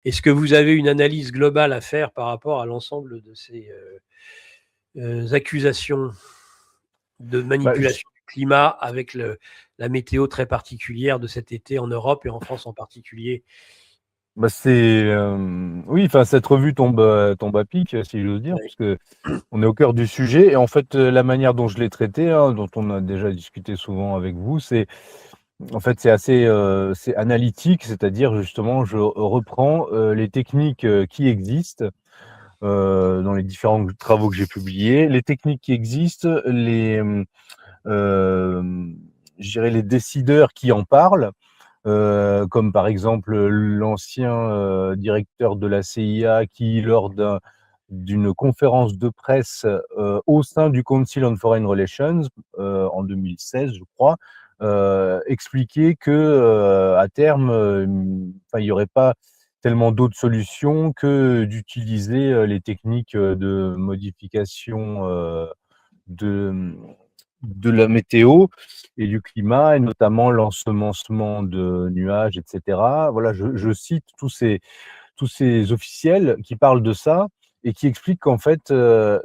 Est-ce que vous avez une analyse globale à faire par rapport à l'ensemble de ces accusations de Bah, manipulation du climat avec la météo très particulière de cet été en Europe et en France en particulier? oui, enfin, cette revue tombe à pic, si j'ose dire, Ouais. parce que on est au cœur du sujet. Et en fait, la manière dont je l'ai traité, hein, dont on a déjà discuté souvent avec vous, c'est assez, c'est analytique, c'est-à-dire justement, je reprends les techniques qui existent dans les différents travaux que j'ai publiés, les techniques qui existent, je dirais les décideurs qui en parlent, comme par exemple l'ancien directeur de la CIA qui, lors d'une conférence de presse au sein du Council on Foreign Relations en 2016, je crois, expliquait que à terme, enfin, il n'y aurait pas tellement d'autres solutions que d'utiliser les techniques de modification de, de la météo et du climat, et notamment l'ensemencement de nuages, etc. Voilà, je cite tous ces officiels qui parlent de ça et qui expliquent qu'en fait,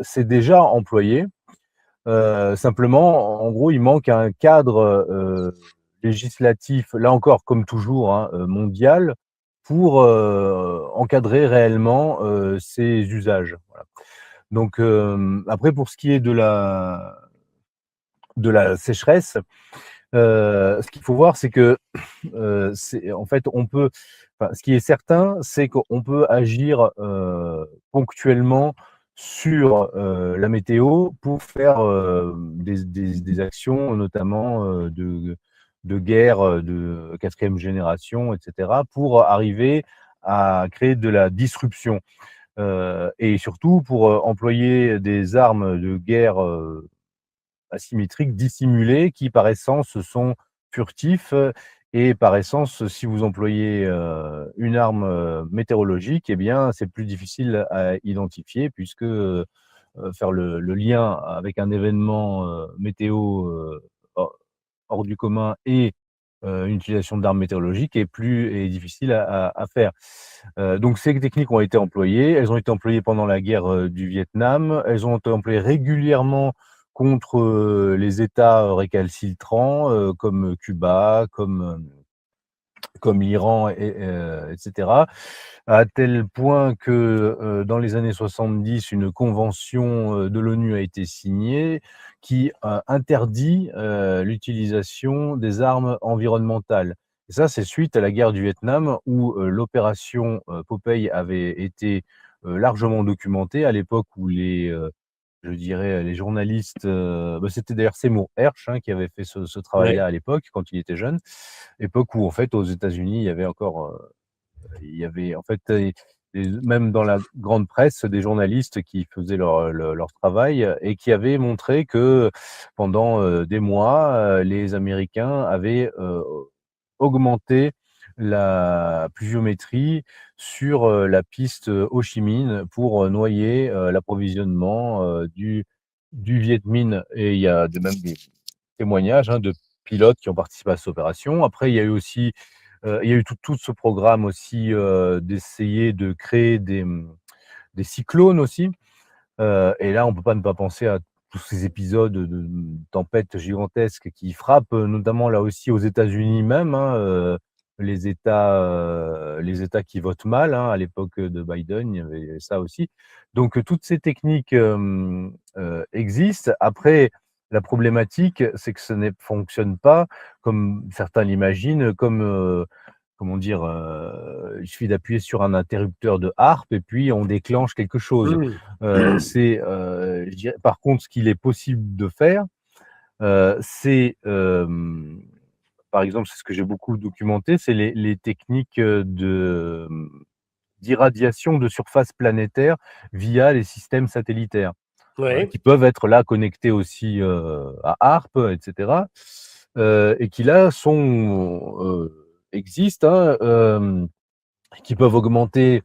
c'est déjà employé. Simplement, en gros, il manque un cadre législatif, là encore, comme toujours, hein, mondial, pour encadrer réellement ces usages. Voilà. Donc, après, pour ce qui est de la sécheresse, ce qu'il faut voir, c'est que en fait, enfin, ce qui est certain, c'est qu'on peut agir ponctuellement sur la météo pour faire des actions, notamment de guerre de quatrième génération, etc., pour arriver à créer de la disruption. Et surtout pour employer des armes de guerre asymétriques, dissimulés, qui par essence sont furtifs et par essence, si vous employez une arme météorologique, eh bien, c'est plus difficile à identifier puisque faire le lien avec un événement météo hors hors du commun et une utilisation d'armes météorologiques est difficile à faire. Donc ces techniques ont été employées. Elles ont été employées pendant la guerre du Vietnam. Elles ont été employées régulièrement contre les États récalcitrants comme Cuba, comme l'Iran, etc. À tel point que dans les années 70, une convention de l'ONU a été signée qui interdit l'utilisation des armes environnementales. Et ça, c'est suite à la guerre du Vietnam où l'opération Popeye avait été largement documentée à l'époque où je dirais, les journalistes, c'était d'ailleurs Seymour Hersh, hein, qui avait fait ce Ouais. travail-là à l'époque, quand il était jeune. Époque où, en fait, aux États-Unis, il y avait encore, il y avait, en fait, même dans la grande presse, des journalistes qui faisaient leur travail et qui avaient montré que pendant des mois, les Américains avaient augmenté la pluviométrie sur la piste Ho Chi Minh pour noyer l'approvisionnement du Viet Minh. Et il y a même des témoignages, hein, de pilotes qui ont participé à cette opération. Après, il y a eu aussi il y a eu tout ce programme aussi d'essayer de créer des cyclones aussi. Et là, on peut pas ne pas penser à tous ces épisodes de tempêtes gigantesques qui frappent, notamment là aussi aux États-Unis même, hein, les États qui votent mal, hein. À l'époque de Biden, il y avait ça aussi. Donc toutes ces techniques existent. Après, la problématique, c'est que ça ne fonctionne pas comme certains l'imaginent, comme comment dire, il suffit d'appuyer sur un interrupteur de harpe et puis on déclenche quelque chose. Mmh. Je dirais, par contre, ce qu'il est possible de faire, c'est, par exemple, c'est ce que j'ai beaucoup documenté, c'est les techniques d'irradiation de surface planétaire via les systèmes satellitaires, Ouais. qui peuvent être là connectés aussi à HARP, etc. Et qui là existent, hein, qui peuvent augmenter.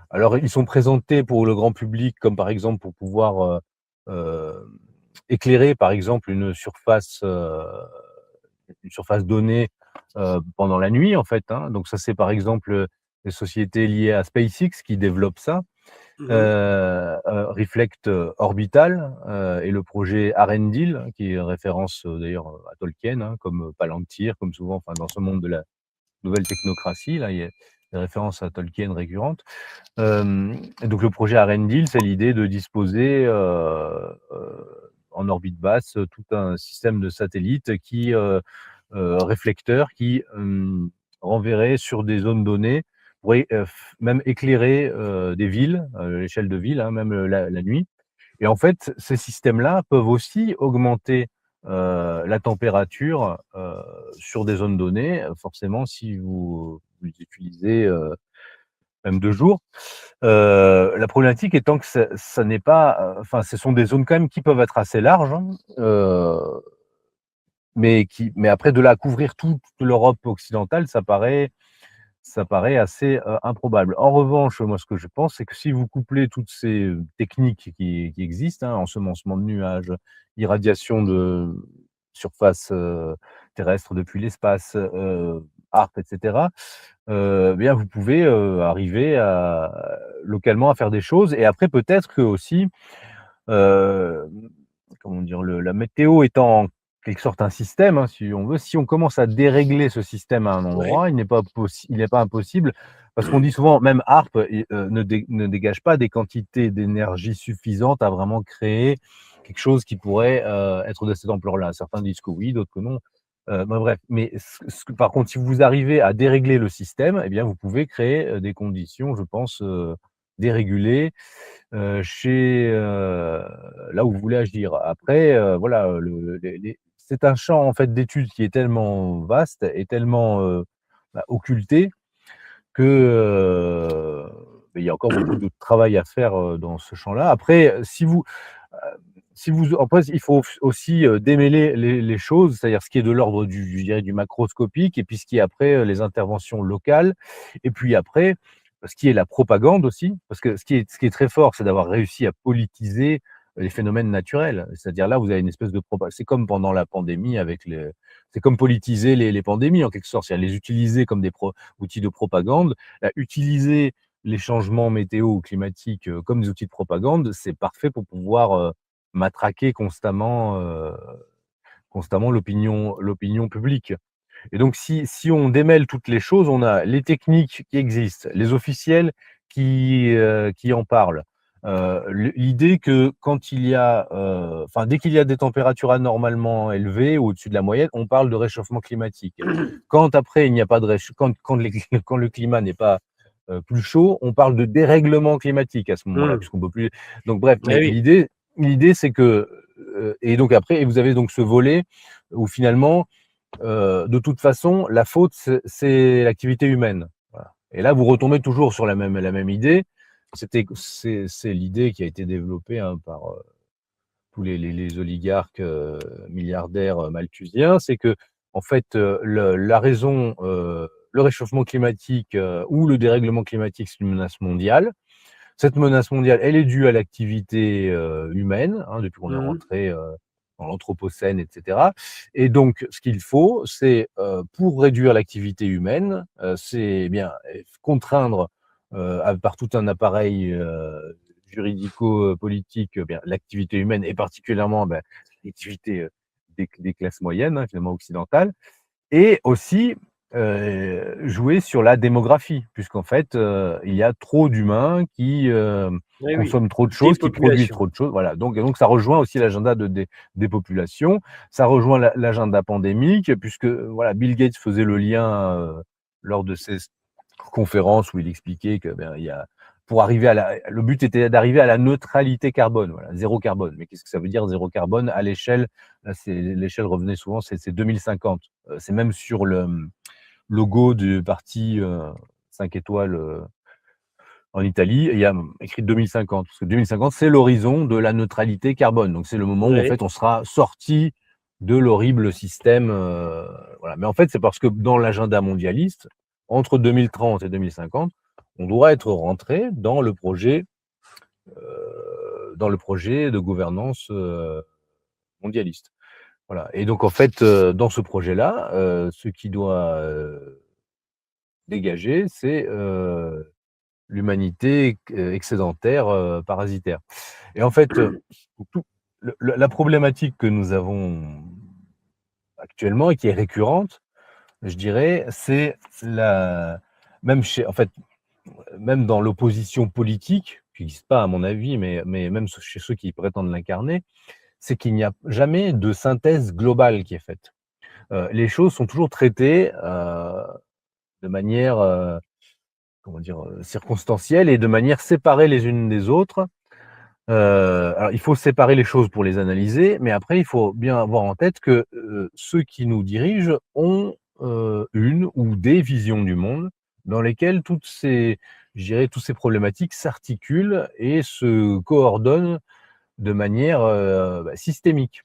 Alors, ils sont présentés pour le grand public comme, par exemple, pour pouvoir éclairer, par exemple, une surface donnée pendant la nuit, en fait, hein. Donc ça, c'est par exemple des sociétés liées à SpaceX qui développent ça. Reflect Orbital et le projet Arendelle, qui est référence d'ailleurs à Tolkien, hein, comme Palantir, comme souvent, enfin, dans ce monde de la nouvelle technocratie, là, il y a des références à Tolkien récurrentes. Et donc le projet Arendelle, c'est l'idée de disposer en orbite basse tout un système de satellites qui réflecteurs qui renverrait sur des zones données pourrait même éclairer des villes, l'échelle de ville, hein, même la nuit. Et en fait, ces systèmes-là peuvent aussi augmenter la température sur des zones données, forcément si vous les utilisez même de jour. La problématique étant que ça n'est pas, enfin, ce sont des zones quand même qui peuvent être assez larges, hein, mais après de là à couvrir toute l'Europe occidentale, ça paraît assez improbable. En revanche, moi, ce que je pense, c'est que si vous couplez toutes ces techniques qui existent, hein, ensemencement de nuages, irradiation de surface terrestre depuis l'espace, HAARP, etc., bien, vous pouvez arriver localement à faire des choses. Et après, peut-être que aussi, comment dire, la météo étant en quelque sorte un système, hein, si on veut, si on commence à dérégler ce système à un Ouais. endroit, il n'est pas impossible, parce qu'on dit souvent, même HAARP ne dégage pas des quantités d'énergie suffisantes à vraiment créer quelque chose qui pourrait être de cette ampleur-là. Certains disent que oui, d'autres que non. Bref, mais par contre, si vous arrivez à dérégler le système, eh bien, vous pouvez créer des conditions, je pense, dérégulées chez là où vous voulez agir. Après, voilà, c'est un champ en fait d'études qui est tellement vaste et tellement occulté que il y a encore beaucoup de travail à faire dans ce champ-là. Après, après, il faut aussi démêler les choses, c'est-à-dire ce qui est de l'ordre je dirais, du macroscopique, et puis ce qui est après les interventions locales, et puis après ce qui est la propagande aussi, parce que ce qui est très fort, c'est d'avoir réussi à politiser les phénomènes naturels. C'est-à-dire là, vous avez une espèce de propagande. C'est comme pendant la pandémie c'est comme politiser les pandémies en quelque sorte, c'est-à-dire les utiliser comme des outils de propagande, utiliser les changements météo ou climatiques comme des outils de propagande, c'est parfait pour pouvoir matraquer constamment l'opinion publique. Et donc si on démêle toutes les choses, on a les techniques qui existent, les officiels qui en parlent. L'idée que quand il y a, enfin dès qu'il y a des températures anormalement élevées ou au-dessus de la moyenne, on parle de réchauffement climatique. Quand après il n'y a pas de quand le climat n'est pas plus chaud, on parle de dérèglement climatique à ce moment-là, puisqu'on peut plus. Donc bref, Eh mais oui. l'idée c'est que et donc après, et vous avez donc ce volet où finalement de toute façon, la faute, c'est l'activité humaine. Voilà. Et là, vous retombez toujours sur la même idée. C'est l'idée qui a été développée hein, par tous les oligarques milliardaires malthusiens. C'est que, en fait, la raison, le réchauffement climatique ou le dérèglement climatique, c'est une menace mondiale. Cette menace mondiale, elle est due à l'activité humaine, hein, depuis qu'on est rentré dans l'anthropocène, etc. Et donc, ce qu'il faut, c'est pour réduire l'activité humaine, c'est bien contraindre par tout un appareil juridico-politique bien l'activité humaine et particulièrement l'activité des classes moyennes, hein, finalement occidentales, et aussi jouer sur la démographie, puisqu'en fait, il y a trop d'humains qui Eh oui. consomment trop de choses, qui produisent Dépopulation. trop de choses. Voilà, donc ça rejoint aussi l'agenda des populations, ça rejoint l'agenda pandémique, puisque voilà, Bill Gates faisait le lien lors de ses conférences où il expliquait que il y a pour arriver le but était d'arriver à la neutralité carbone, voilà, zéro carbone. Mais qu'est-ce que ça veut dire zéro carbone à l'échelle? Là, l'échelle revenait souvent, c'est 2050. C'est même sur le logo du parti 5 étoiles en Italie, il y a écrit 2050. Parce que 2050, c'est l'horizon de la neutralité carbone. Donc c'est le moment où en Ouais. fait on sera sorti de l'horrible système. Voilà. Mais en fait, c'est parce que dans l'agenda mondialiste, entre 2030 et 2050, on doit être rentré dans le projet de gouvernance mondialiste. Voilà. Et donc en fait, dans ce projet-là, ce qui doit dégager, c'est l'humanité excédentaire, parasitaire. Et en fait, la problématique que nous avons actuellement et qui est récurrente, je dirais, c'est en fait, même dans l'opposition politique, qui n'existe pas à mon avis, mais même chez ceux qui prétendent l'incarner, c'est qu'il n'y a jamais de synthèse globale qui est faite. Les choses sont toujours traitées de manière, comment dire, circonstancielle et de manière séparée les unes des autres. Alors il faut séparer les choses pour les analyser, mais après il faut bien avoir en tête que, ceux qui nous dirigent ont, une ou des visions du monde dans lesquelles je dirais, toutes ces problématiques s'articulent et se coordonnent de manière, systémique.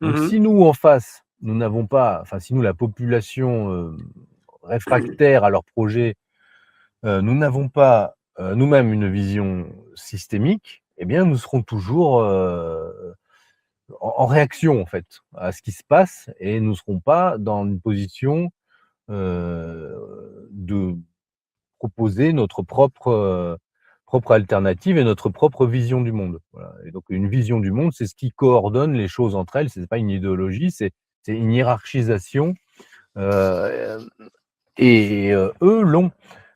Donc Mmh. si nous, en face, nous n'avons pas enfin si nous, la population, réfractaire à leurs projets, nous n'avons pas, nous-mêmes une vision systémique, eh bien nous serons toujours, en réaction en fait, à ce qui se passe et nous ne serons pas dans une position, de proposer notre propre alternative et notre propre vision du monde. Voilà. Et donc une vision du monde, c'est ce qui coordonne les choses entre elles, c'est pas une idéologie, c'est une hiérarchisation, heu eux l'ont.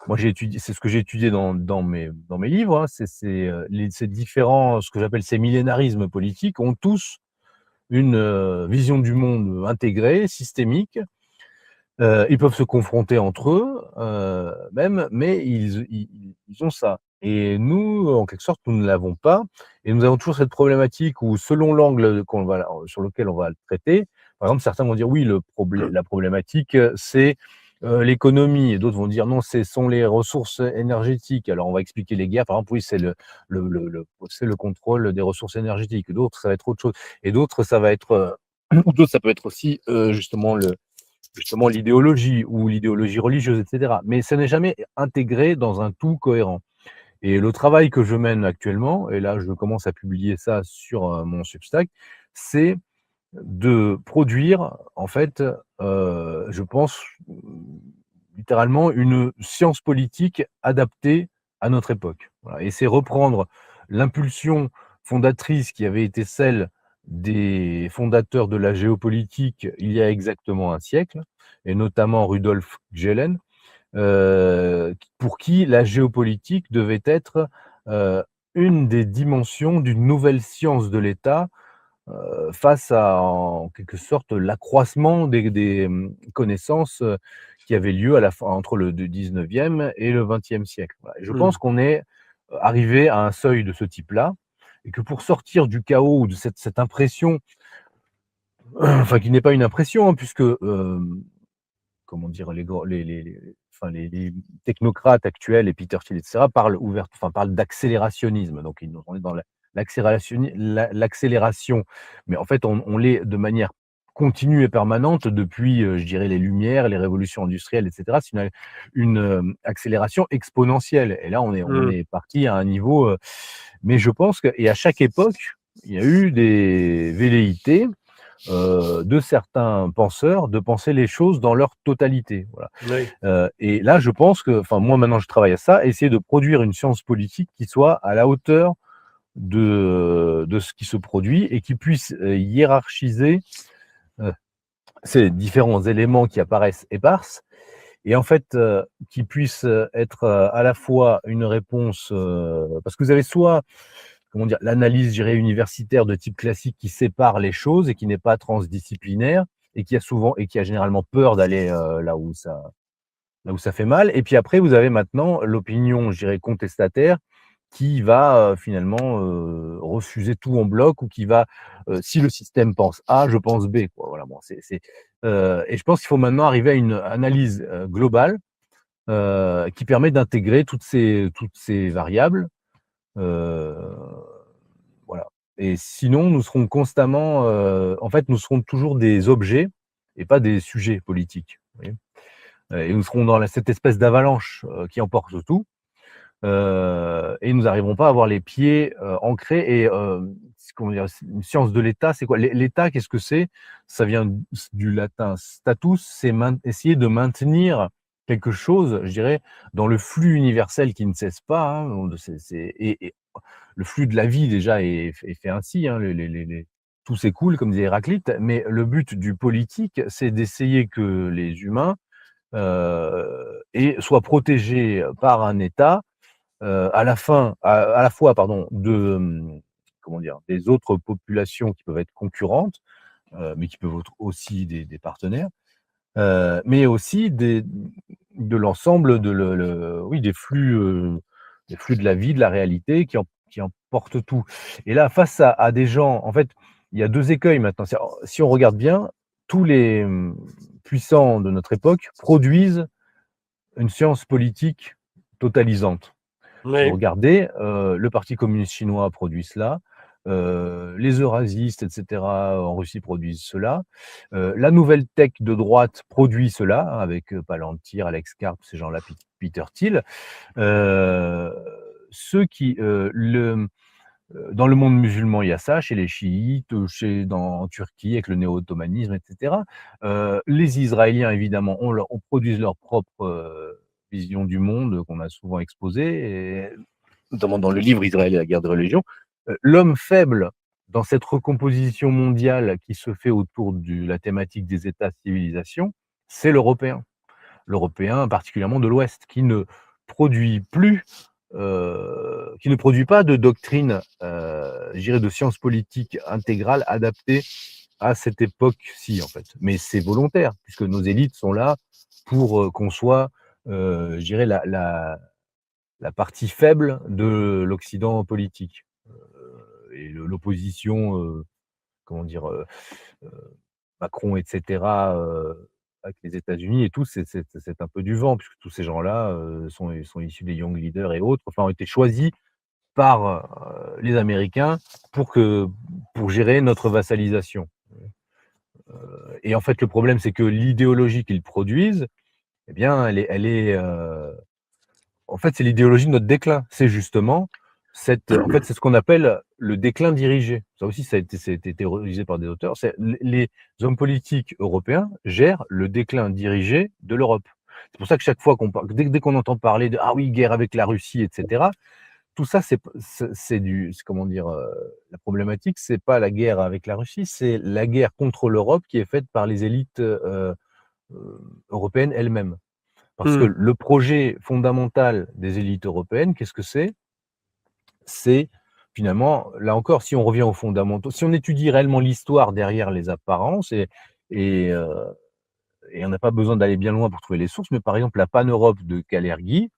Moi, c'est ce que j'ai étudié dans mes livres, hein, ces différents, ce que j'appelle ces millénarismes politiques ont tous une, vision du monde intégrée, systémique. Ils peuvent se confronter entre eux, même, mais ils ont ça. Et nous, en quelque sorte, nous ne l'avons pas et nous avons toujours cette problématique où selon l'angle sur lequel on va le traiter, par exemple, certains vont dire: «Oui, la problématique, c'est, l'économie» et d'autres vont dire: «Non, ce sont les ressources énergétiques». Alors on va expliquer les guerres, par exemple, oui, c'est le contrôle des ressources énergétiques. D'autres, ça va être autre chose et d'autres, ça va être, ou d'autres, ça peut être aussi, justement l'idéologie ou l'idéologie religieuse, et cetera. Mais ça n'est jamais intégré dans un tout cohérent. Et le travail que je mène actuellement, et là je commence à publier ça sur, mon Substack, c'est de produire en fait, je pense, littéralement une science politique adaptée à notre époque. Voilà et c'est reprendre l'impulsion fondatrice qui avait été celle des fondateurs de la géopolitique il y a exactement un siècle et notamment Rudolf Gehlen, pour qui la géopolitique devait être, une des dimensions d'une nouvelle science de l'État, face à, en quelque sorte, l'accroissement des connaissances, qui avaient lieu à la fin entre le 19e et le 20e siècle. Voilà et je pense Mmh. qu'on est, arrivé à un seuil de ce type-là et que pour sortir du chaos ou de cette impression, enfin qui n'est pas une impression, hein, puisque, comment dire? Les technocrates actuels et Peter Thiel et cetera parlent d'accélérationnisme. Donc on est dans l'accélération, mais en fait on l'est de manière continue et permanente depuis, je dirais les Lumières, les révolutions industrielles et cetera. C'est accélération exponentielle et là on Mmh. est parti à un niveau, mais je pense que et à chaque époque, il y a eu des velléités, de certains penseurs de penser les choses dans leur totalité, voilà. Oui. Et là, je pense que enfin, moi, maintenant, je travaille à ça, essayer de produire une science politique qui soit à la hauteur de ce qui se produit et qui puisse, hiérarchiser, heu, ces différents éléments qui apparaissent éparses et en fait, qui puisse, être, à la fois une réponse, parce que vous avez soit comment dire? L'analyse, je dirais, universitaire de type classique qui sépare les choses et qui n'est pas transdisciplinaire et qui a généralement peur d'aller, là où ça fait mal et puis après vous avez maintenant l'opinion, je dirais, contestataire qui va, finalement, refuser tout en bloc ou qui va, si le système pense A, je pense B, quoi. Voilà, bon, et je pense qu'il faut maintenant arriver à une analyse, globale, qui permet d'intégrer toutes ces variables, heu voilà et sinon, nous serons constamment, en fait, nous serons toujours des objets et pas des sujets politiques, vous voyez? Et nous serons dans cette espèce d'avalanche, qui emporte tout, et nous n'arriverons pas à avoir les pieds, ancrés et comment dire? Une science de l'État, c'est quoi? L'État, qu'est-ce que c'est? Ça vient du latin status, c'est essayer de maintenir quelque chose, je dirais, dans le flux universel qui ne cesse pas, hein, et le flux de la vie déjà est fait ainsi, hein, tout s'écoule comme disait Héraclite, mais le but du politique, c'est d'essayer que les humains, soient protégés par un État, à la fois pardon, comment dire? Des autres populations qui peuvent être concurrentes, mais qui peuvent être aussi des partenaires, mais aussi de l'ensemble de oui, des flux de la vie, de la réalité qui emportent tout. Et là, face à des gens en fait, il y a 2 écueils maintenant. C'est si on regarde bien, tous les, puissants de notre époque produisent une science politique totalisante. Si vous Oui. regardez, le Parti communiste chinois produit cela, les eurasistes et cetera, en Russie produisent cela, la nouvelle tech de droite produit cela, hein, avec, Palantir, Alex Karp, ces gens-là, Peter Thiel. Heu, ceux qui, dans le monde musulman, il y a ça, chez les chiites, en Turquie avec le néo-ottomanisme et cetera. Les Israéliens évidemment produisent leur propre, vision du monde qu'on a souvent exposée, et notamment dans le livre Israël et la guerre de religion. L'homme faible dans cette recomposition mondiale qui se fait autour de la thématique des États-civilisations, c'est l'Européen. L'Européen, particulièrement de l'Ouest, produit plus, qui ne produit pas de doctrine, je dirais de science politique intégrale adaptée à cette époque-ci, en fait. Mais c'est volontaire, puisque nos élites sont là pour, qu'on soit, je dirais la partie faible de l'Occident politique. Et l'opposition, comment dire, heu, Macron et cetera, avec les États-Unis et tout, c'est un peu du vent puisque tous ces gens-là, sont issus des Young Leaders et autres, enfin ont été choisis par, les Américains pour gérer notre vassalisation. Et en fait, le problème, c'est que l'idéologie qu'ils produisent, eh bien, en fait, c'est l'idéologie de notre déclin. C'est justement en fait, c'est ce qu'on appelle le déclin dirigé. Ça aussi, ça a été théorisé par des auteurs. Les hommes politiques européens gèrent le déclin dirigé de l'Europe. C'est pour ça que chaque fois qu'on parle, dès qu'on entend parler de ah oui, guerre avec la Russie, etc. Tout ça, comment dire, la problématique, c'est pas la guerre avec la Russie, c'est la guerre contre l'Europe qui est faite par les élites européennes elles-mêmes. Parce que Mmh. le projet fondamental des élites européennes, qu'est-ce que c'est? C'est finalement, là encore, si on revient aux fondamentaux, si on étudie réellement l'histoire derrière les apparences et heu et on n'a pas besoin d'aller bien loin pour trouver les sources, mais par exemple, la Pan-Europe de Kalergi,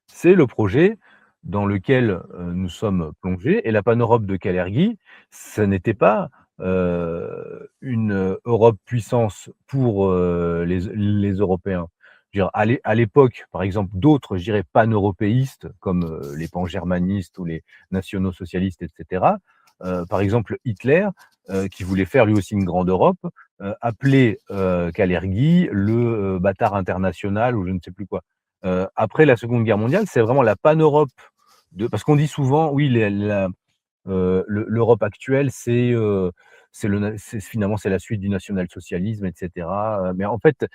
c'est le projet dans lequel, nous sommes plongés, et la Pan-Europe de Kalergi, ça n'était pas, une Europe puissance pour, les Européens. Je veux dire, à l'époque, par exemple, d'autres, je dirais, pan-européistes comme, les pan-germanistes ou les nationaux-socialistes et cetera, par exemple Hitler, qui voulait faire lui aussi une grande Europe, appelait, Kalergi le, bâtard international ou je ne sais plus quoi. Après la Seconde Guerre mondiale, c'est vraiment la pan-Europe parce qu'on dit souvent, oui, l'Europe actuelle, c'est finalement c'est la suite du national-socialisme, et cetera. Mais en fait,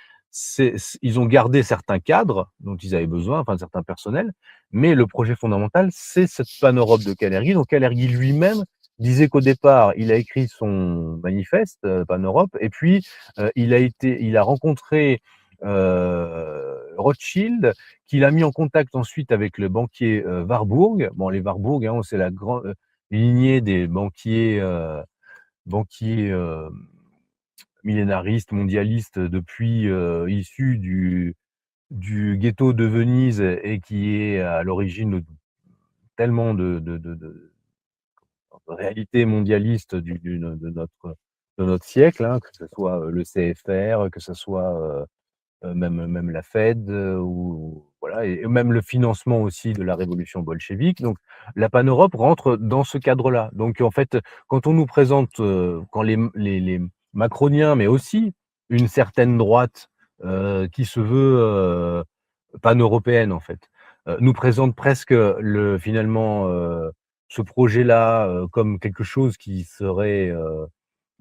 ils ont gardé certains cadres dont ils avaient besoin, enfin certains personnels, mais le projet fondamental, c'est cette pan-Europe de Kalergi. Donc Kalergi lui-même disait qu'au départ, il a écrit son manifeste, pan-Europe, et puis il a rencontré Rothschild, qu'il a mis en contact ensuite avec le banquier Warburg. Bon, les Warburg, hein, c'est la grande lignée des banquiers millénaristes, mondialistes, depuis issus du ghetto de Venise, et qui est à l'origine de tellement de réalités mondialistes de notre siècle, hein, que ce soit le CFR, que ce soit même la Fed, ou voilà, et même le financement aussi de la révolution bolchévique. Donc la Pan-Europe rentre dans ce cadre-là. Donc en fait, quand on nous présente, quand les macroniens, mais aussi une certaine droite, qui se veut, pan-européenne en fait, nous présente presque finalement, ce projet-là, comme quelque chose qui serait,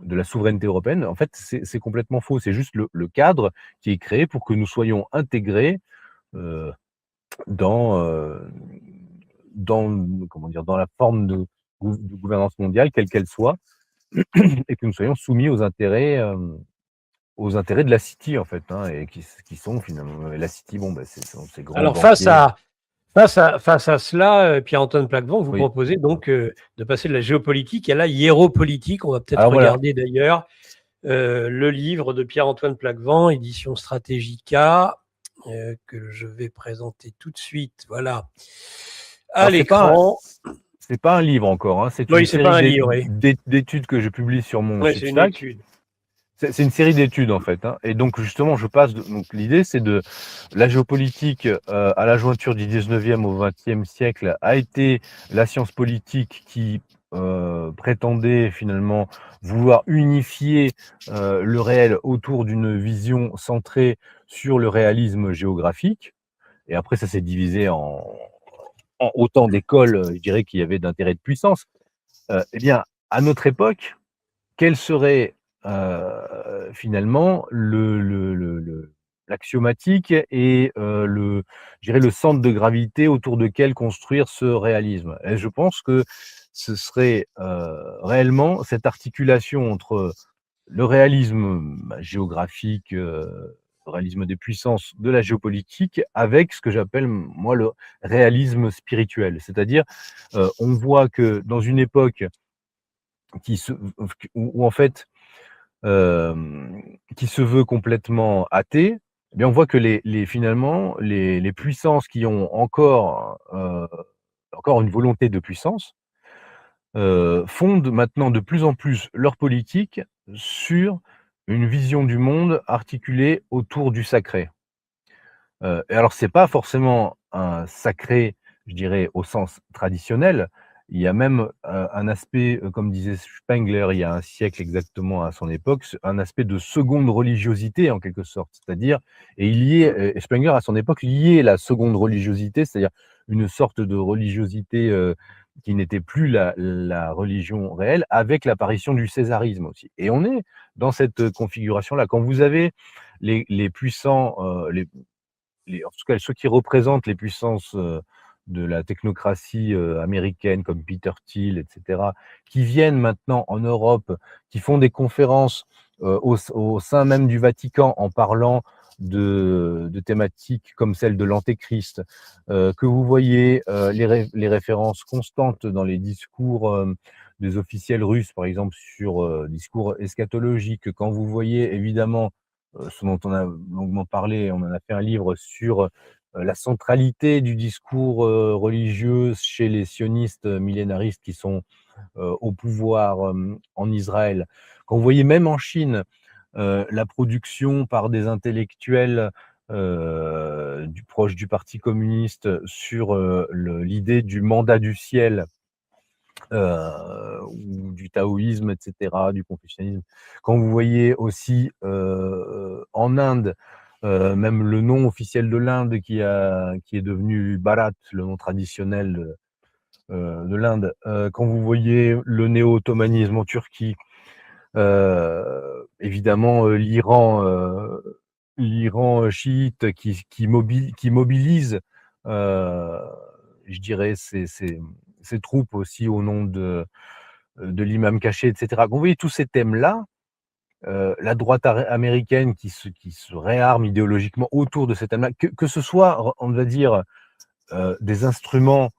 de la souveraineté européenne, en fait, c'est complètement faux. C'est juste le cadre qui est créé pour que nous soyons intégrés euh, dans, comment dire, dans la forme de gouvernance mondiale, quelle qu'elle soit, et que nous soyons soumis aux intérêts de la City, en fait, hein, et qui sont finalement la City, bon, ben, c'est ces grands Alors, banquiers. face à cela, Pierre-Antoine Plaquevent, vous Oui. proposez donc de passer de la géopolitique à la hiéropolitique. On va peut-être Alors, voilà. regarder d'ailleurs le livre de Pierre-Antoine Plaquevent, édition Stratégica, que je vais présenter tout de suite. Voilà. À Alors, l'écran. c'est pas un livre encore, hein, c'est Oui, une c'est pas un série livre, oui. d'études que je publie sur mon Oui, c'est une Substack. étude. C'est une série d'études, en fait, hein. Et donc, justement, donc, l'idée, c'est de la géopolitique à la jointure du 19e au 20e siècle a été la science politique qui prétendait finalement vouloir unifier le réel autour d'une vision centrée sur le réalisme géographique. Et après, ça s'est divisé en autant d'écoles, je dirais, qu'il y avait d'intérêt de puissance. Eh bien, à notre époque, quel serait finalement l'axiomatique et je dirais le centre de gravité autour duquel construire ce réalisme? Et je pense que ce serait réellement cette articulation entre le réalisme géographique, le réalisme des puissances de la géopolitique, avec ce que j'appelle, moi, le réalisme spirituel. C'est-à-dire, on voit que dans une époque où en fait, qui se veut complètement athée, eh bien, on voit que finalement, les puissances qui ont encore une volonté de puissance, fondent maintenant de plus en plus leur politique sur une vision du monde articulée autour du sacré. Et alors c'est pas forcément un sacré, je dirais, au sens traditionnel. Il y a même, un aspect, comme disait Spengler il y a un siècle exactement à son époque, un aspect de seconde religiosité en quelque sorte. C'est-à-dire et il liait Spengler à son époque liait la seconde religiosité, c'est-à-dire une sorte de religiosité, qui n'était plus la religion réelle, avec l'apparition du césarisme aussi. Et on est dans cette configuration-là. Quand vous avez les puissants, en tout cas ceux qui représentent les puissances de la technocratie américaine comme Peter Thiel, etc., qui viennent maintenant en Europe, qui font des conférences au sein même du Vatican en parlant de thématiques comme celle de l'Antéchrist, que vous voyez les références constantes dans les discours des officiels russes, par exemple, sur discours eschatologiques, quand vous voyez évidemment ce dont on a longuement parlé, on en a fait un livre sur la centralité du discours religieux chez les sionistes millénaristes qui sont au pouvoir en Israël. Quand vous voyez même en Chine la production par des intellectuels proches du Parti communiste sur l'idée du mandat du ciel, ou du taoïsme, etc., du confucianisme. Quand vous voyez aussi en Inde, même le nom officiel de l'Inde qui est devenu Bharat, le nom traditionnel de l'Inde, quand vous voyez le néo-ottomanisme en Turquie, évidemment l'Iran chiite qui mobilise, je dirais, ces troupes aussi au nom de l'imam caché, etc. Vous voyez tous ces thèmes-là, la droite américaine qui se réarme idéologiquement autour de ces thèmes-là, que ce soit, on va dire, des instruments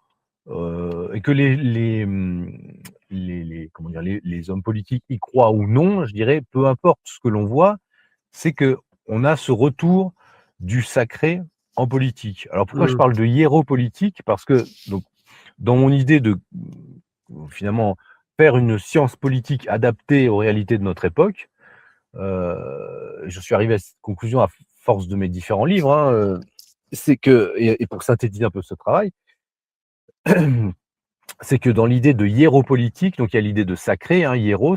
et que comment dire, les hommes politiques y croient ou non, je dirais, peu importe ce que l'on voit, c'est que on a ce retour du sacré en politique. Alors pourquoi je parle de hiéropolitique? Parce que donc, dans mon idée de finalement faire une science politique adaptée aux réalités de notre époque, je suis arrivé à cette conclusion à force de mes différents livres, hein, c'est que, et pour synthétiser un peu ce travail, c'est que dans l'idée de hiéropolitique, donc il y a l'idée de sacré, hein, hiéros,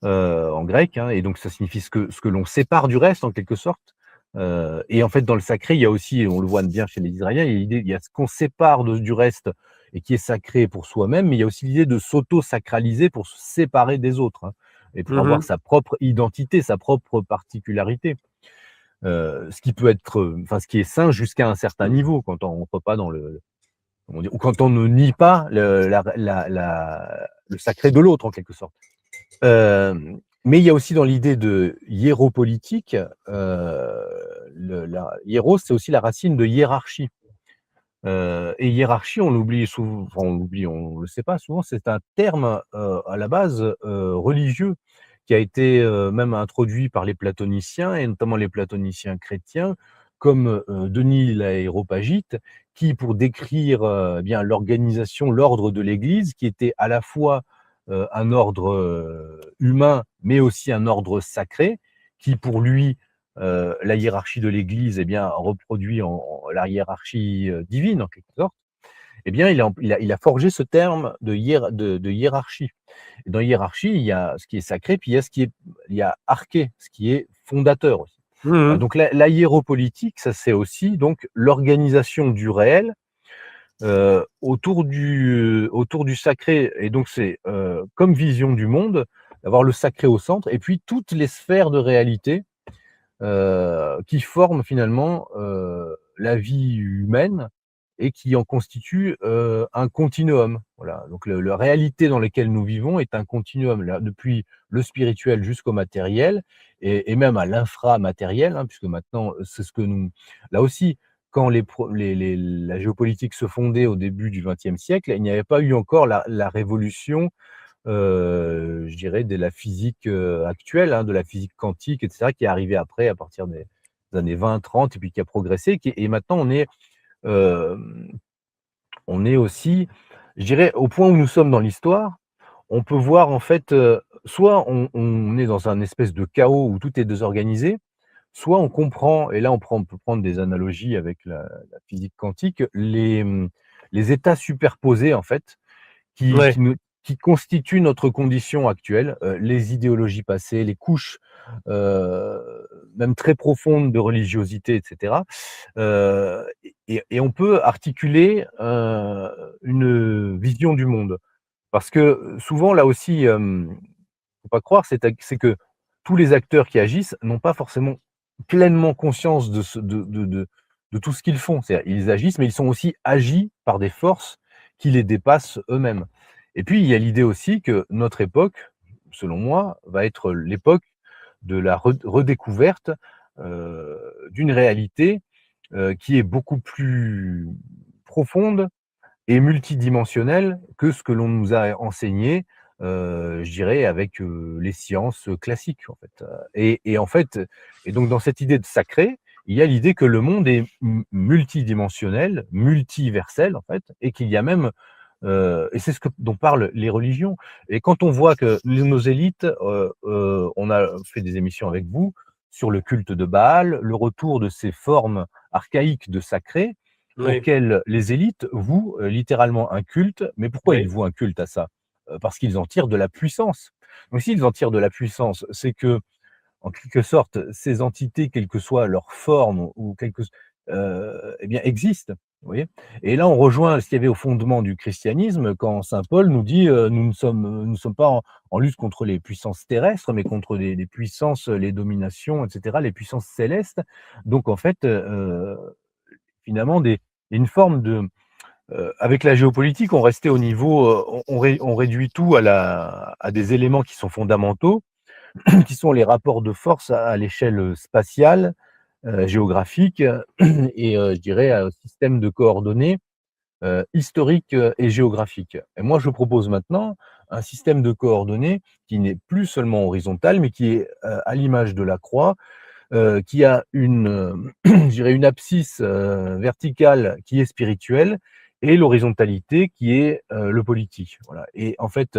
en grec, hein, et donc ça signifie ce que l'on sépare du reste en quelque sorte. Et en fait, dans le sacré, il y a aussi, et on le voit bien chez les Israéliens, il y a ce qu'on sépare du reste et qui est sacré pour soi-même, mais il y a aussi l'idée de s'auto-sacraliser pour se séparer des autres, hein. et pour avoir sa propre identité, sa propre particularité. Ce qui peut être, enfin, ce qui est sain jusqu'à un certain niveau, quand on rentre pas dans comment dire, ou quand on ne nie pas le sacré de l'autre, en quelque sorte. Mais il y a aussi dans l'idée de hiéropolitique, hiéros, c'est aussi la racine de hiérarchie. Et hiérarchie, on l'oublie souvent, enfin, on le sait pas souvent, c'est un terme à la base religieux, qui a été même introduit par les platoniciens, et notamment les platoniciens chrétiens, comme Denis l'Aréopagite, qui, pour décrire bien l'organisation, l'ordre de l'Église, qui était à la fois un ordre humain, mais aussi un ordre sacré, qui pour lui, la hiérarchie de l'Église, eh bien, reproduit la hiérarchie divine, en quelque sorte. Eh bien, il a forgé ce terme de hiérarchie. Et dans hiérarchie, il y a ce qui est sacré, puis il y a arché, ce qui est fondateur aussi. Donc la hiéropolitique, ça c'est aussi donc l'organisation du réel autour du sacré. Et donc c'est comme vision du monde, d'avoir le sacré au centre, et puis toutes les sphères de réalité qui forment finalement la vie humaine et qui en constituent un continuum. Voilà. Donc la réalité dans laquelle nous vivons est un continuum, là, depuis le spirituel jusqu'au matériel et même à l'inframatériel, hein, puisque maintenant c'est ce que nous. Là aussi, quand la géopolitique se fondait au début du XXe siècle, il n'y avait pas eu encore la révolution je dirais de la physique actuelle, hein, de la physique quantique, etc., qui est arrivée après, à partir des années 20-30, et puis qui a progressé. Et maintenant, on est aussi, je dirais, au point où nous sommes dans l'histoire, on peut voir en fait, soit on est dans un espèce de chaos où tout est désorganisé, soit on comprend, et là on peut prendre des analogies avec la physique quantique, les états superposés en fait, Ouais. qui constituent notre condition actuelle, les idéologies passées, les couches même très profondes de religiosité, etc. Et on peut articuler une vision du monde. Parce que souvent, là aussi, faut pas croire, c'est que tous les acteurs qui agissent n'ont pas forcément pleinement conscience de tout ce qu'ils font. C'est-à-dire, ils agissent, mais ils sont aussi agis par des forces qui les dépassent eux-mêmes. Et puis, il y a l'idée aussi que notre époque, selon moi, va être l'époque de la redécouverte d'une réalité qui est beaucoup plus profonde et multidimensionnelle que ce que l'on nous a enseigné, je dirais avec les sciences classiques en fait. Et en fait, et donc dans cette idée de sacré, il y a l'idée que le monde est multidimensionnel, multiversel en fait, et qu'il y a même et c'est dont parlent les religions. Et quand on voit que nos élites, on a fait des émissions avec vous sur le culte de Baal, le retour de ces formes archaïques de sacré, Oui. auxquelles les élites vouent littéralement un culte. Mais pourquoi ils Oui. vouent un culte à ça? Parce qu'ils en tirent de la puissance. Donc s'ils en tirent de la puissance, c'est que, en quelque sorte, ces entités, quelle que soit leur forme ou eh bien, existent. Vous voyez? Et là, on rejoint ce qu'il y avait au fondement du christianisme quand saint Paul nous dit nous ne sommes pas en lutte contre les puissances terrestres, mais contre les puissances, les dominations, etc., les puissances célestes. Donc, en fait, finalement, une forme de. Avec la géopolitique, on restait au niveau, on réduit tout à des éléments qui sont fondamentaux, qui sont les rapports de force à l'échelle spatiale, géographique, et je dirais un système de coordonnées historiques et géographiques. Et moi, je propose maintenant un système de coordonnées qui n'est plus seulement horizontal, mais qui est à l'image de la croix, qui a je dirais une abscisse verticale qui est spirituelle et l'horizontalité qui est le politique. Voilà. Et en fait,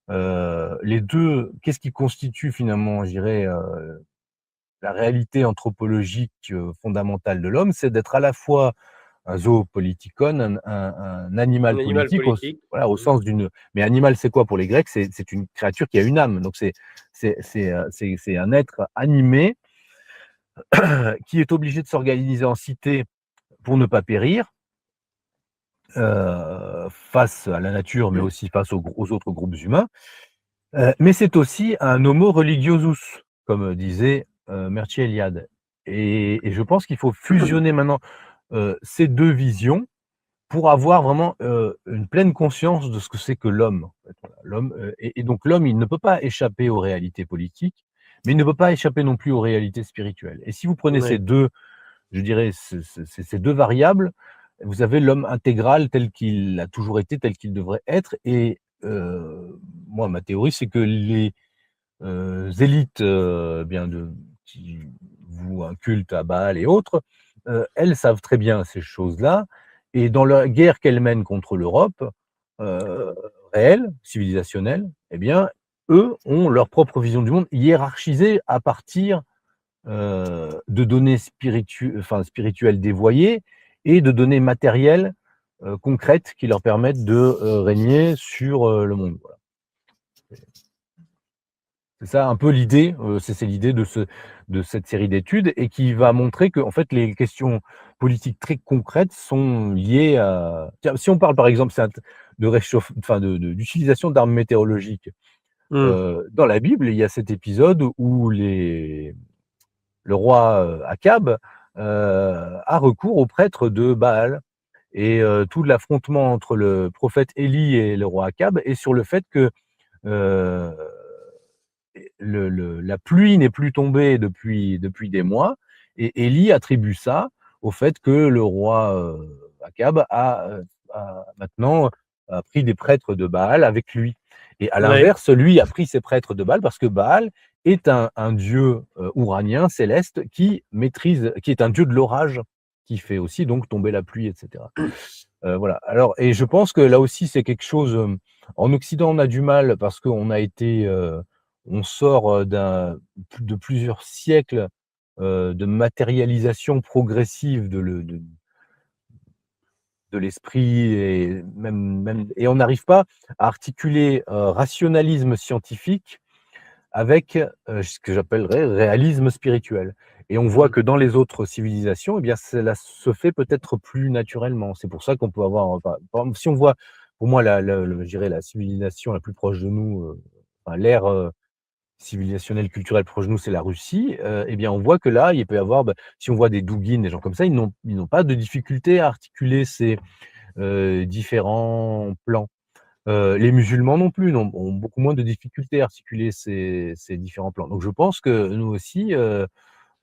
les deux, qu'est-ce qui constitue finalement, je dirais, la réalité anthropologique fondamentale de l'homme, c'est d'être à la fois un zoopolitikon, un Un animal animal politique, politique. voilà, au sens d'une. Mais animal, c'est quoi pour les Grecs? C'est une créature qui a une âme. Donc c'est un être animé qui est obligé de s'organiser en cité pour ne pas périr face à la nature, mais aussi face aux autres groupes humains. Mais c'est aussi un homo religiosus, comme disait, Mircea Eliade et je pense qu'il faut fusionner maintenant, ces 2 visions pour avoir vraiment, une pleine conscience de ce que c'est que l'homme, en fait, voilà. L'homme, et donc l'homme, il ne peut pas échapper aux réalités politiques, mais il ne peut pas échapper non plus aux réalités spirituelles et si vous prenez ces Ouais, 2, je dirais ces 2 variables, vous avez l'homme intégral tel qu'il a toujours été, tel qu'il devrait être et moi ma théorie c'est que les élites, bien de qui vouent un culte à Baal et autres, elles savent très bien ces choses-là et dans la guerre qu'elles mènent contre l'Europe, heu, réelle, civilisationnelle, eh bien, eux ont leur propre vision du monde hiérarchisée à partir, de données spirituelles dévoyées et de données matérielles, concrètes qui leur permettent de, régner sur, le monde, voilà. C'est ça un peu l'idée, c'est l'idée de cette série d'études et qui va montrer qu'en fait les questions politiques très concrètes sont liées à tiens, si on parle par exemple c'est int de réchauffe enfin de d'utilisation d'armes météorologiques, mmh, dans la Bible, il y a cet épisode où le roi, Akab, a recours aux prêtres de Baal et tout l'affrontement entre le prophète Élie et le roi Akab est sur le fait que, heu la pluie n'est plus tombée depuis des mois et Élie attribue ça au fait que le roi, Akab a maintenant a pris des prêtres de Baal avec lui et à ouais, l'inverse, lui a pris ses prêtres de Baal parce que Baal est un dieu, ouranien céleste qui est un dieu de l'orage, qui fait aussi donc tomber la pluie et cetera. Voilà. Alors et je pense que là aussi c'est quelque chose, en Occident on a du mal parce qu'on a été, on sort, de plusieurs siècles, de matérialisation progressive de l'esprit et même et on n'arrive pas à articuler, rationalisme scientifique avec, ce que j'appellerais réalisme spirituel et on voit mmh, que dans les autres civilisations et bien cela se fait peut-être plus naturellement. C'est pour ça qu'on peut avoir, par exemple, si on voit pour moi je dirais la civilisation la plus proche de nous, enfin l'ère, civilisationnelle, culturelle proche de nous, c'est la Russie, et bien on voit que là, il peut y avoir, si on voit des Douguines, des gens comme ça, ils n'ont pas de difficulté à articuler ces, différents plans. Les musulmans non plus ont beaucoup moins de difficultés à articuler ces différents plans. Donc je pense que nous aussi,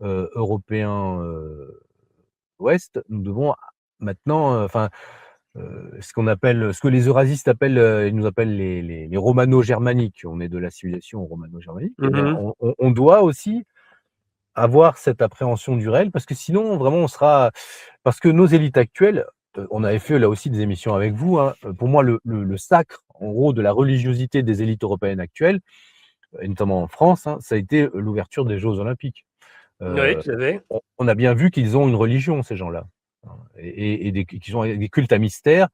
Européens, Ouest, nous devons maintenant, ce que les eurasistes appellent, ils nous appellent les romano-germaniques. On est de la civilisation romano-germanique et bien mmh. on doit aussi avoir cette appréhension du réel parce que sinon vraiment on sera parce que nos élites actuelles, on avait fait là aussi des émissions avec vous, hein, pour moi le sacre en gros de la religiosité des élites européennes actuelles et notamment en France, hein, ça a été l'ouverture des Jeux olympiques. Oui, Heu, tout à fait. on a bien vu qu'ils ont une religion ces gens-là, hein et qu'ils ont des cultes à mystère,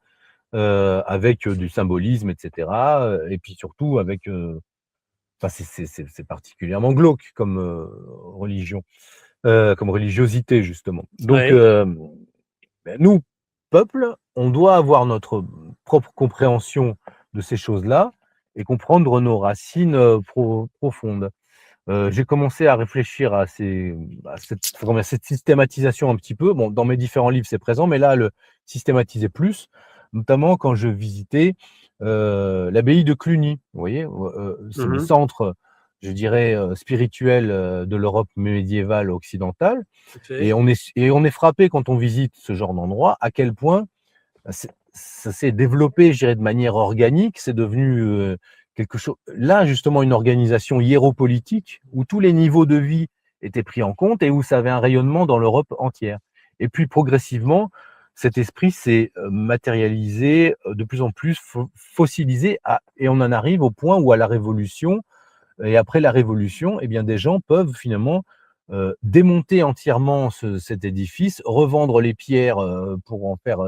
avec, du symbolisme et cetera, et puis surtout avec, enfin c'est particulièrement glauque comme, religion, comme religiosité justement. Donc Ouais, nous, peuple, on doit avoir notre propre compréhension de ces choses-là et comprendre nos racines, profondes. J'ai commencé à réfléchir à cette systématisation un petit peu. Bon, dans mes différents livres, c'est présent, mais là, le systématiser plus, notamment quand je visitais, l'abbaye de Cluny. Vous voyez? C'est le mmh, centre, je dirais, spirituel, de l'Europe médiévale occidentale tout à fait. et on est frappé quand on visite ce genre d'endroit, à quel point ça s'est développé, je dirais, de manière organique. C'est devenu, quelque chose là, justement, une organisation hiéropolitique où tous les niveaux de vie étaient pris en compte et où ça avait un rayonnement dans l'Europe entière. Et puis progressivement, cet esprit s'est, matérialisé, de plus en plus, fossilisé et on en arrive au point où à la Révolution et après la Révolution, eh bien, des gens peuvent finalement, démonter entièrement cet édifice, revendre les pierres, pour en faire,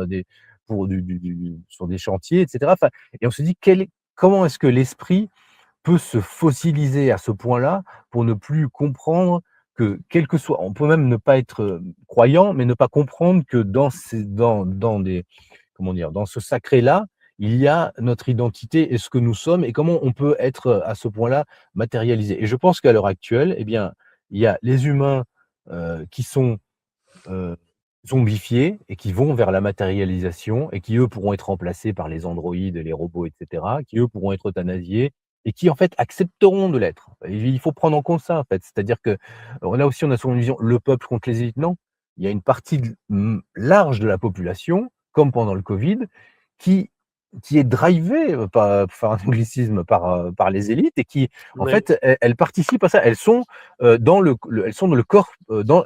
pour sur des chantiers et cetera. Enfin et on se dit comment est-ce que l'esprit peut se fossiliser à ce point-là pour ne plus comprendre que quel que soit on peut même ne pas être, croyant, mais ne pas comprendre que dans ces dans des comment dire? Dans ce sacré-là, il y a notre identité et ce que nous sommes et comment on peut être à ce point-là matérialisé. Et je pense qu'à l'heure actuelle, eh bien, il y a les humains qui sont zombifiés et qui vont vers la matérialisation et qui, eux, pourront être remplacés par les androïdes et les robots, et cetera, qui, eux, pourront être euthanasiés et qui, en fait, accepteront de l'être. Et il faut prendre en compte ça, en fait. C'est-à-dire que là aussi, on a souvent une vision, le peuple contre les élites. Non, il y a une partie large de la population, comme pendant le Covid, qui qui est drivée, par, pour faire un anglicisme, par les élites et qui, en Oui, fait, elles participent à ça. Elles sont elles sont dans le corps,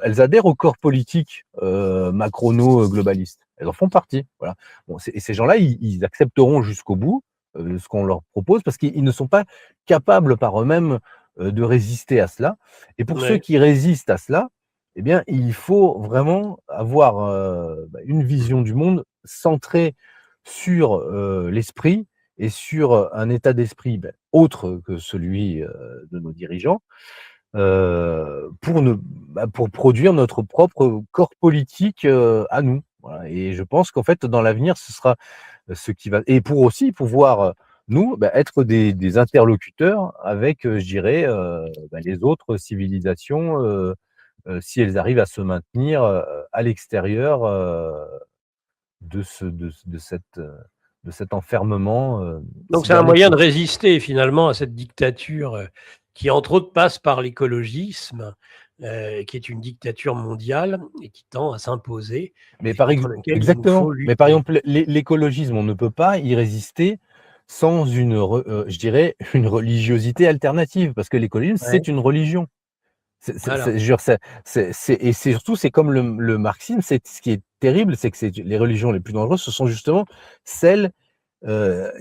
elles adhèrent au corps politique macrono-globaliste. Elles en font partie. Voilà. Bon, et ces gens-là, ils accepteront jusqu'au bout ce qu'on leur propose parce qu'ils ne sont pas capables par eux-mêmes de résister à cela. Et pour ceux oui. qui résistent à cela, eh bien, il faut vraiment avoir une vision du monde centrée sur l'esprit et sur un état d'esprit autre que celui de nos dirigeants pour produire notre propre corps politique à nous. Voilà. Et je pense qu'en fait, dans l'avenir, ce sera ce qui va. Et pour aussi pouvoir, nous, être des interlocuteurs avec, je dirais, les autres civilisations, si elles arrivent à se maintenir à l'extérieur de cet enfermement Donc c'est un moyen de cybernétique. résister finalement à cette dictature qui, entre autres, passe par l'écologisme, qui est une dictature mondiale et qui tend à s'imposer Mais et contre laquelle il nous faut exactement. Mais par lutter. exemple, l'écologisme, on ne peut pas y résister sans je dirais, une religiosité alternative, parce que l'écologisme, Ouais, c'est une religion. voilà. Je veux dire, et c'est surtout, c'est comme le marxisme, c'est ce qui est terrible, c'est que les religions les plus dangereuses, ce sont justement celles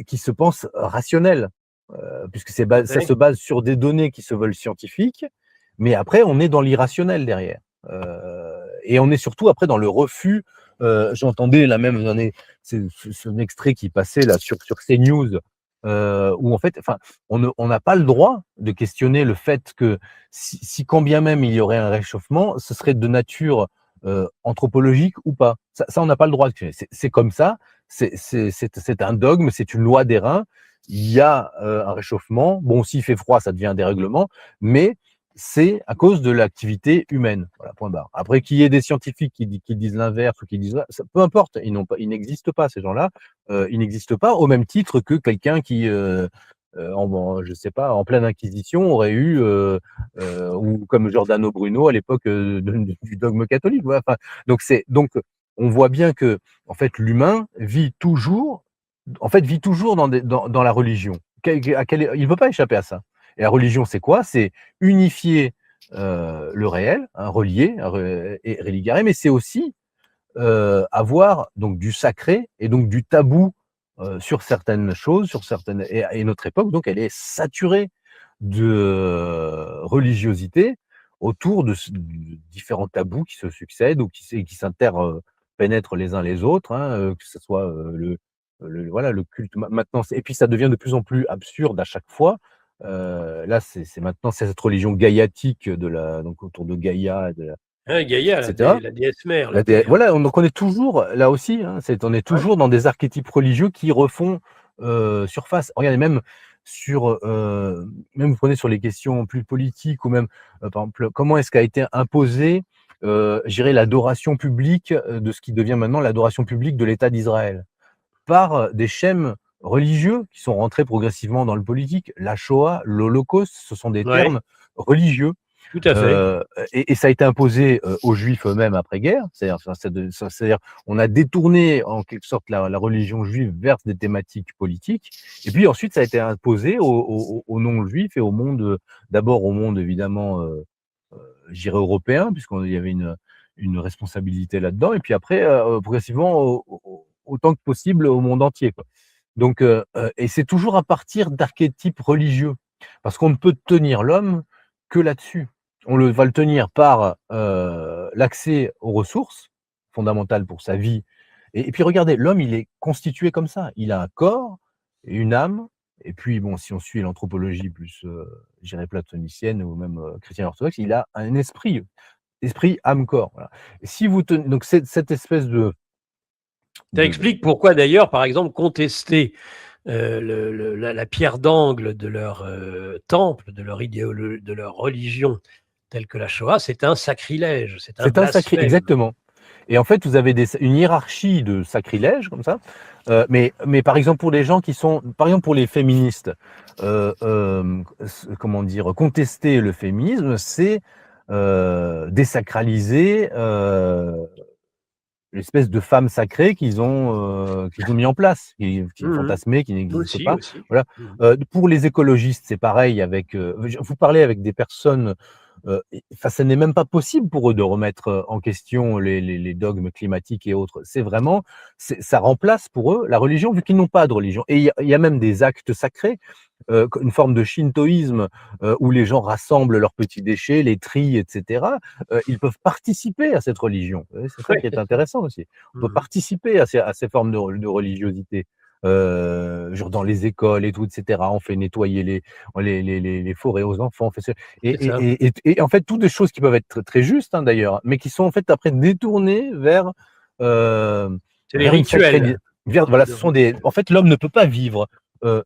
qui se pensent rationnelles, puisque ça Ouais. se base sur des données qui se veulent scientifiques, mais après, on est dans l'irrationnel derrière. Et on est surtout après dans le refus. J'entendais la même année, c'est un extrait qui passait là sur CNews, où en fait, enfin, on n'a pas le droit de questionner le fait que si quand bien même il y aurait un réchauffement, ce serait de nature anthropologique ou pas. Ça on n'a pas le droit de questionner. C'est comme ça, c'est un dogme, c'est une loi des reins. Il y a un réchauffement. Bon, s'il fait froid, ça devient un dérèglement, mais c'est à cause de l'activité humaine. Voilà, point barre. Après, qu'il y ait des scientifiques qui disent l'inverse ou qui disent peu importe, ils n'existent pas, ces gens-là. Ils n'existent pas au même titre que quelqu'un qui, je sais pas, en pleine inquisition, aurait eu, ou comme Giordano Bruno à l'époque du dogme catholique. Voilà. Enfin, donc on voit bien que en fait l'humain vit toujours dans la religion. Il ne peut pas échapper à ça. Et la religion, c'est quoi? C'est unifier le réel, hein, relier et religare, mais c'est aussi avoir donc du sacré et donc du tabou sur certaines choses, et notre époque, donc, elle est saturée de religiosité autour de différents tabous qui se succèdent ou qui s'interpénètrent les uns les autres, hein, que ce soit voilà, le culte. Maintenant, et puis ça devient de plus en plus absurde à chaque fois. Là, maintenant c'est cette religion gaïatique donc autour de Gaïa, Hein, Gaïa, etc. la déesse mère, la Terre. Voilà, donc on est toujours là aussi, hein, on est Ouais, toujours dans des archétypes religieux qui refont surface. Regardez, même vous prenez sur les questions plus politiques ou même, par exemple, comment est-ce qu'a été imposée, je dirais, l'adoration publique de ce qui devient maintenant l'adoration publique de l'État d'Israël, par des schèmes religieux qui sont rentrés progressivement dans le politique. La Shoah, l'Holocauste, ce sont des ouais, termes religieux. tout à fait. Et ça a été imposé aux Juifs eux-mêmes après-guerre. C'est-à-dire, on a détourné en quelque sorte la religion juive vers des thématiques politiques. Et puis ensuite, ça a été imposé aux non-juifs et au monde, d'abord au monde évidemment, je dirais européen, puisqu'il y avait une responsabilité là-dedans. Et puis après, progressivement, autant que possible au monde entier, quoi. Donc, et c'est toujours à partir d'archétypes religieux, parce qu'on ne peut tenir l'homme que là-dessus. Va le tenir par l'accès aux ressources fondamentales pour sa vie. Et puis regardez, l'homme, il est constitué comme ça. Il a un corps, et une âme, et puis bon, si on suit l'anthropologie plus, je dirais platonicienne ou même chrétienne orthodoxe, il a un esprit, âme, corps. Voilà. Et si vous tenez, donc cette espèce Ça explique pourquoi d'ailleurs, par exemple, contester la pierre d'angle de leur temple, de leur idéologie, de leur religion, telle que la Shoah, c'est un sacrilège, c'est un C'est un sacrilège, blasphème. exactement. Et en fait, vous avez une hiérarchie de sacrilèges comme ça. Mais par exemple, pour les gens qui sont, par exemple, pour les féministes, comment dire, contester le féminisme, c'est désacraliser l'espèce de femme sacrée qu'ils ont mis en place, qui est fantasmée, qui n'existe pas. Aussi. Voilà. Pour les écologistes, c'est pareil. Vous parlez avec des personnes. Enfin, ce n'est même pas possible pour eux de remettre en question les dogmes climatiques et autres. Ça remplace pour eux la religion, vu qu'ils n'ont pas de religion. Et il y a même des actes sacrés, une forme de shintoïsme où les gens rassemblent leurs petits déchets, les trient, etc. Ils peuvent participer à cette religion. C'est ça qui est intéressant aussi. On peut participer à ces formes de religiosité. Genre dans les écoles et tout, etc. On fait nettoyer les forêts aux enfants. On fait ça. Et en fait, toutes des choses qui peuvent être très justes, hein, d'ailleurs, mais qui sont en fait après détournées vers les rituels. Voilà, en fait, l'homme ne peut pas vivre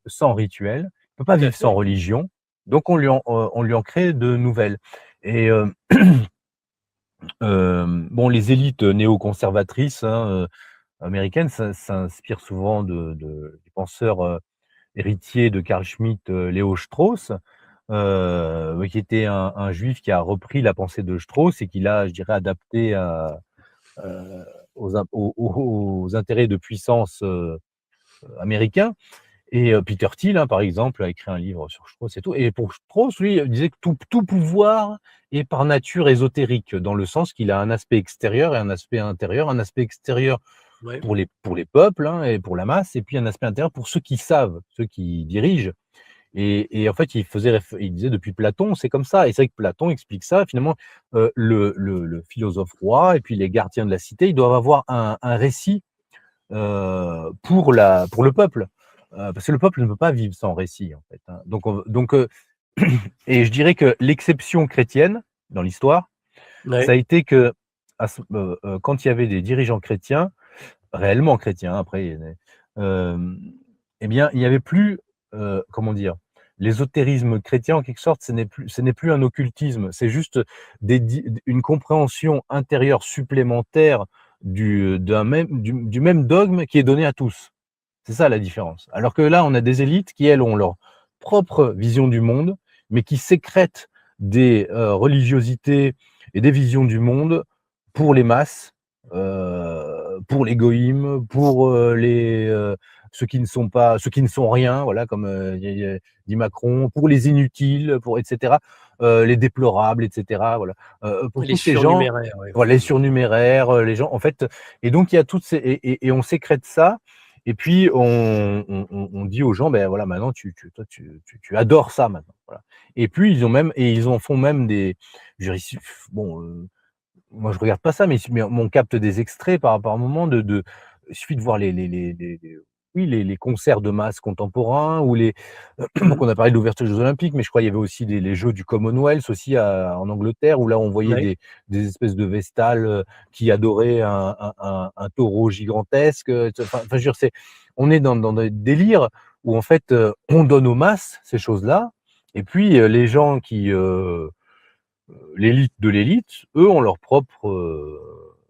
sans rituel, ne peut pas vivre sans religion, donc on lui en crée de nouvelles. Et bon, les élites néoconservatrices, hein, américaines s'inspirent souvent des penseurs héritiers de Carl Schmitt, Léo Strauss, qui était un juif qui a repris la pensée de Strauss et qui l'a, je dirais, adapté aux intérêts de puissance américains. Et Peter Thiel, hein, par exemple, a écrit un livre sur Strauss et tout. Et pour Strauss, lui, il disait que tout pouvoir est par nature ésotérique, dans le sens qu'il a un aspect extérieur et un aspect intérieur. Un aspect extérieur pour les peuples, hein, et pour la masse, et puis un aspect intérieur pour ceux qui savent, ceux qui dirigent. Et en fait, il disait depuis Platon, c'est comme ça. Et c'est vrai que Platon explique ça. Finalement, le philosophe roi et puis les gardiens de la cité, ils doivent avoir un récit pour le peuple. Parce que le peuple ne peut pas vivre sans récit, en fait, hein. Donc et je dirais que l'exception chrétienne dans l'histoire, ça a été que quand il y avait des dirigeants chrétiens, réellement chrétiens, après, eh bien, il n'y avait plus, comment dire, l'ésotérisme chrétien, en quelque sorte, ce n'est plus un occultisme, c'est juste une compréhension intérieure supplémentaire du même dogme qui est donné à tous. C'est ça la différence. Alors que là, on a des élites qui, elles, ont leur propre vision du monde, mais qui sécrètent des religiosités et des visions du monde pour les masses, pour les goïms, pour ceux qui ne sont rien, voilà, comme dit Macron, pour les inutiles, pour etc. Les déplorables, etc. Voilà. Pour tous ces gens, voilà, les surnuméraires, les gens, en fait, et donc il y a toutes ces et on sécrète ça. Et puis on dit aux gens, ben voilà, maintenant tu adores ça maintenant. Voilà. Et puis ils en font même des. Bon, moi je regarde pas ça, mais on capte des extraits par un moment il suffit de voir les concerts de masse contemporains ou donc on a parlé de l'ouverture des Jeux Olympiques, mais je crois qu'il y avait aussi les Jeux du Commonwealth aussi en Angleterre, où là on voyait des espèces de vestales qui adoraient un taureau gigantesque. Enfin, je veux dire, on est dans des délires où en fait on donne aux masses ces choses-là, et puis les gens qui l'élite de l'élite, eux ont leur propre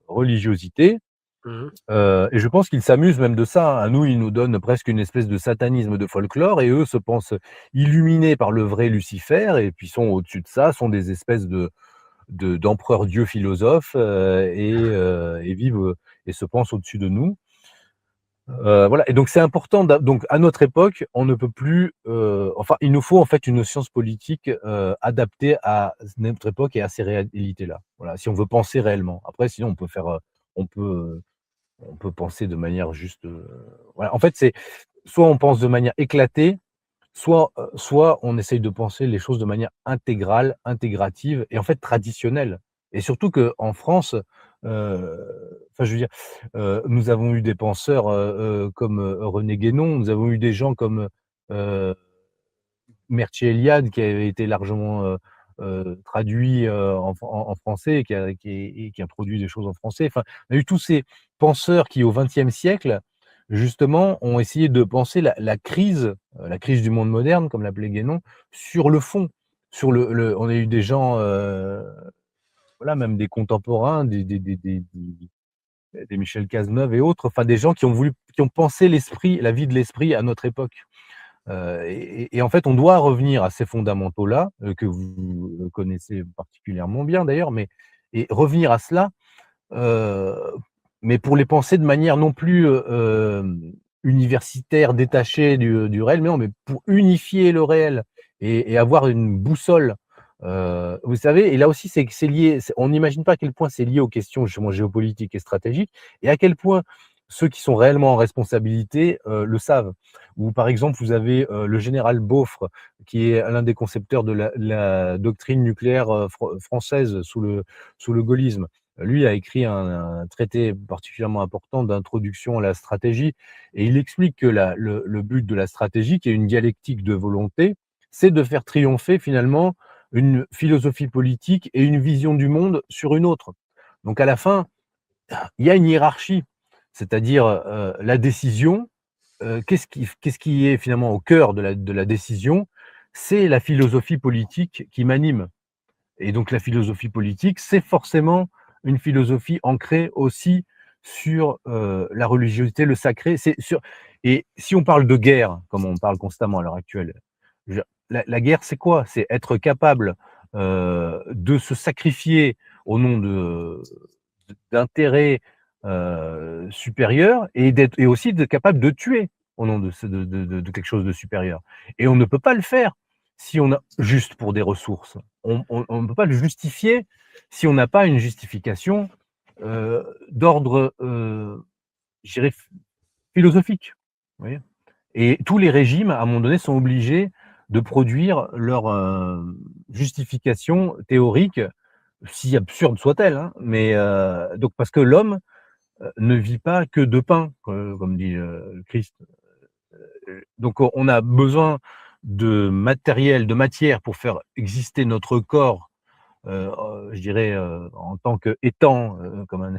religiosité. Et je pense qu'ils s'amusent même de ça. À nous, ils nous donnent presque une espèce de satanisme de folklore, et eux se pensent illuminés par le vrai Lucifer, et puis sont au-dessus de ça, sont des espèces d'empereurs dieux philosophes, et vivent et se pensent au-dessus de nous. Voilà. Et donc c'est important. Donc à notre époque, on ne peut plus. Enfin, il nous faut en fait une science politique adaptée à notre époque et à ces réalités-là. Voilà. Si on veut penser réellement. Après, sinon on peut faire. On peut. On peut penser de manière juste. Voilà. En fait, c'est soit on pense de manière éclatée, soit on essaye de penser les choses de manière intégrale, intégrative et en fait traditionnelle. Et surtout qu'en France, enfin je veux dire, nous avons eu des penseurs comme René Guénon, nous avons eu des gens comme Mircea Eliade qui avait été largement traduit en français et qui a produit des choses en français. Enfin, on a eu tous ces penseurs qui, au XXe siècle, justement, ont essayé de penser la crise du monde moderne, comme l'appelait Guénon, sur le fond. On a eu des gens, voilà, même des contemporains, des Michel Cazeneuve et autres, enfin des gens qui ont pensé la vie de l'esprit à notre époque. Et en fait, on doit revenir à ces fondamentaux-là, que vous connaissez particulièrement bien d'ailleurs, et revenir à cela, heu, mais pour les penser de manière non plus universitaire, détachée du réel, mais non, mais pour unifier le réel et avoir une boussole. Vous savez, et là aussi, c'est lié, on n'imagine pas à quel point c'est lié aux questions justement géopolitiques et stratégiques, et à quel point ceux qui sont réellement en responsabilité le savent. Ou par exemple, vous avez le général Beaufre, qui est l'un des concepteurs de la doctrine nucléaire française sous le gaullisme. Lui a écrit un traité particulièrement important d'introduction à la stratégie, et il explique que le but de la stratégie, qui est une dialectique de volonté, c'est de faire triompher finalement une philosophie politique et une vision du monde sur une autre. Donc à la fin, il y a une hiérarchie, c'est-à-dire la décision. Qu'est-ce qui est finalement au cœur de la décision? C'est la philosophie politique qui m'anime. Et donc la philosophie politique, c'est forcément une philosophie ancrée aussi sur la religiosité, le sacré. Et si on parle de guerre, comme on parle constamment à l'heure actuelle, la guerre, c'est quoi? C'est être capable de se sacrifier au nom d'intérêts supérieurs, et aussi d'être capable de tuer au nom de quelque chose de supérieur. Et on ne peut pas le faire si on a juste pour des ressources. On ne peut pas le justifier si on n'a pas une justification d'ordre, je dirais, philosophique. Vous voyez? Et tous les régimes, à un moment donné, sont obligés de produire leur justification théorique, si absurde soit-elle, hein, mais donc parce que l'homme ne vit pas que de pain, comme dit le Christ. Donc on a besoin de matériel, de matière pour faire exister notre corps, je dirais, en tant qu'étant, comme un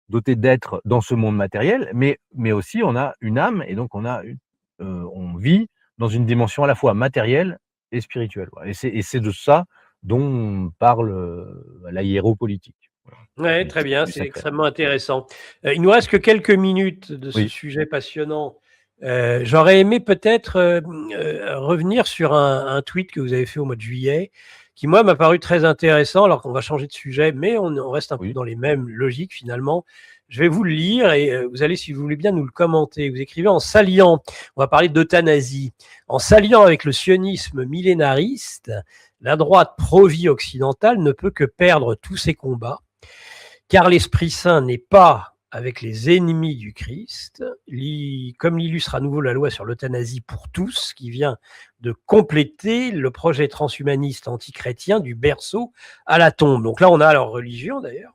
doté d'être dans ce monde matériel, mais aussi on a une âme, et donc on vit dans une dimension à la fois matérielle et spirituelle. Voilà. Et c'est de ça dont parle la hiéropolitique. Voilà, Ouais, très bien, du c'est sacré. extrêmement intéressant. Il nous reste que quelques minutes de ce Oui, sujet passionnant. J'aurais aimé peut-être revenir sur un tweet que vous avez fait au mois de juillet, qui moi m'a paru très intéressant, alors qu'on va changer de sujet, mais on reste un peu oui, dans les mêmes logiques finalement. Je vais vous le lire et vous allez, si vous voulez bien, nous le commenter. Vous écrivez: en s'alliant, on va parler d'euthanasie, en s'alliant avec le sionisme millénariste, la droite pro-vie occidentale ne peut que perdre tous ses combats, car l'Esprit Saint n'est pas avec les ennemis du Christ, comme l'illustre à nouveau la loi sur l'euthanasie pour tous, qui vient de compléter le projet transhumaniste antichrétien du berceau à la tombe. Donc là, on a leur religion d'ailleurs,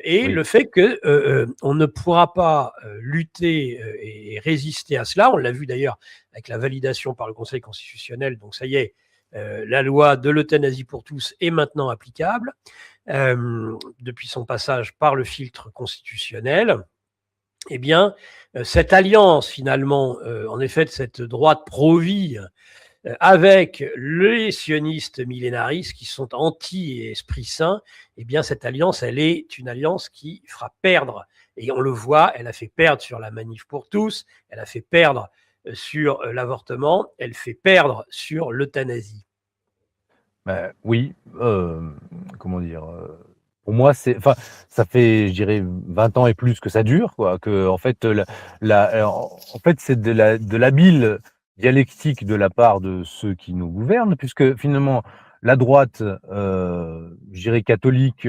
et oui, le fait que on ne pourra pas lutter et résister à cela. On l'a vu d'ailleurs avec la validation par le Conseil constitutionnel. Donc ça y est, la loi de l'euthanasie pour tous est maintenant applicable depuis son passage par le filtre constitutionnel. Eh bien, cette alliance finalement, en effet, de cette droite pro-vie avec les sionistes millénaristes qui sont anti-Esprit Saint, eh bien, cette alliance, elle est une alliance qui fera perdre. Et on le voit, elle a fait perdre sur la manif pour tous, elle a fait perdre sur l'avortement, elle fait perdre sur l'euthanasie. bah, oui, comment dire? Pour moi, enfin, ça fait, je dirais, 20 ans et plus que ça dure, quoi, qu'en fait, en fait, c'est de l'habile dialectique de la part de ceux qui nous gouvernent, puisque finalement, la droite, je dirais catholique,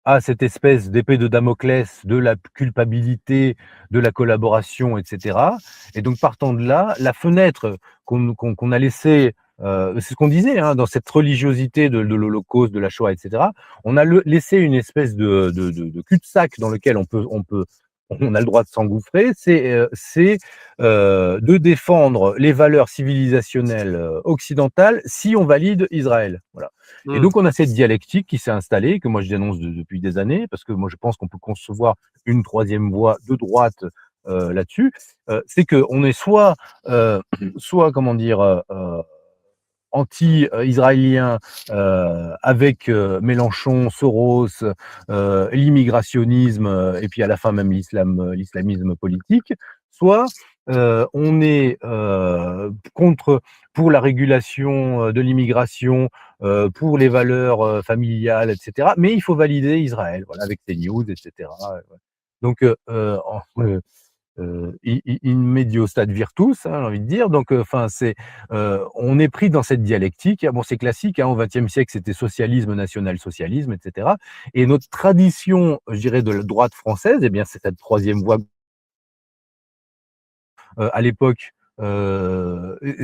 a cette espèce d'épée de Damoclès de la culpabilité, de la collaboration, et cetera, et donc partant de là, la fenêtre qu'on a laissée, c'est ce qu'on disait, hein, dans cette religiosité de l'Holocauste, de la Shoah, et cetera. On a laissé une espèce de cul-de-sac dans lequel on peut on a le droit de s'engouffrer, c'est de défendre les valeurs civilisationnelles occidentales si on valide Israël. Voilà. Et Mmh. donc, on a cette dialectique qui s'est installée, que moi je dénonce depuis des années, parce que moi je pense qu'on peut concevoir une troisième voie de droite là-dessus. C'est qu'on est soit comment dire, anti-israélien avec Mélenchon, Soros, l'immigrationnisme et puis à la fin même l'islamisme politique, soit on est pour la régulation de l'immigration, pour les valeurs familiales, etc. Mais il faut valider Israël, voilà, avec CNews, etc. Donc, in medio stat virtus, hein, j'ai envie de dire. Donc, enfin, on est pris dans cette dialectique. Bon, c'est classique, hein, au XXe siècle, c'était socialisme, national-socialisme, etc. Et notre tradition, je dirais, de la droite française, eh bien, c'est cette troisième voie. À l'époque,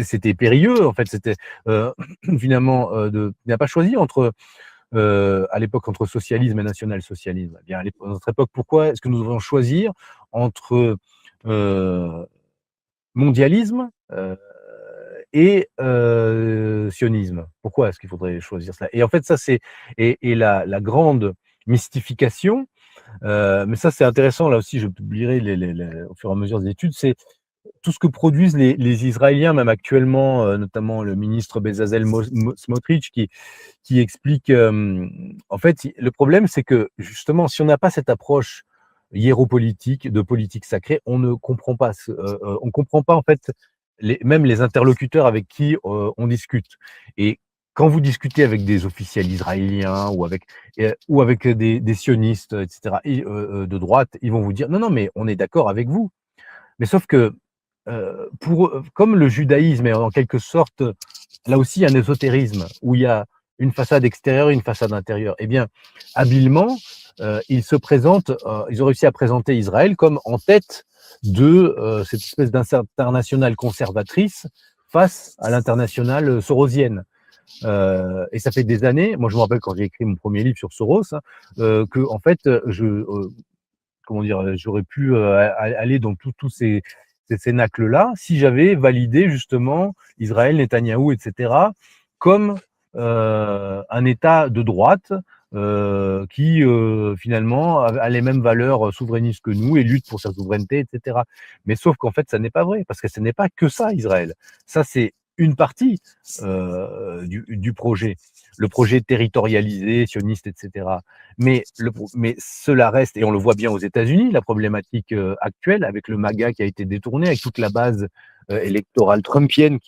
c'était périlleux. En fait, c'était finalement il n'a pas choisi à l'époque entre socialisme et national-socialisme. Eh bien, à notre époque, pourquoi est-ce que nous devons choisir entre mondialisme et sionisme? Pourquoi est-ce qu'il faudrait choisir cela? Et en fait, ça, c'est la grande mystification, mais ça, c'est intéressant. Là aussi, je publierai au fur et à mesure des études, c'est tout ce que produisent les Israéliens, même actuellement, notamment le ministre Bezalel Smotrich, qui explique, en fait, le problème, c'est que justement, si on n'a pas cette approche hiéropolitique, de politique sacrée, on ne comprend pas, on comprend pas en fait même les interlocuteurs avec qui on discute. Et quand vous discutez avec des officiels israéliens ou avec des sionistes, etc., de droite, ils vont vous dire non, non, mais on est d'accord avec vous. Mais sauf que comme le judaïsme est en quelque sorte, là aussi, un ésotérisme où il y a une façade extérieure et une façade intérieure. Eh bien, habilement, ils ont réussi à présenter Israël comme en tête de cette espèce d'internationale conservatrice face à l'internationale sorosienne. Et ça fait des années, moi je me rappelle quand j'ai écrit mon premier livre sur Soros, hein, que en fait, comment dire, j'aurais pu aller dans tous ces cénacles-là si j'avais validé justement Israël, Netanyahou, etc., comme un État de droite qui finalement a les mêmes valeurs souverainistes que nous et lutte pour sa souveraineté, etc. Mais sauf qu'en fait, ça n'est pas vrai, parce que ce n'est pas que ça, Israël. Ça, c'est une partie du projet, le projet territorialisé, sioniste, etc. Mais cela reste, et on le voit bien aux États-Unis, la problématique actuelle avec le MAGA qui a été détourné, avec toute la base électorale trumpienne,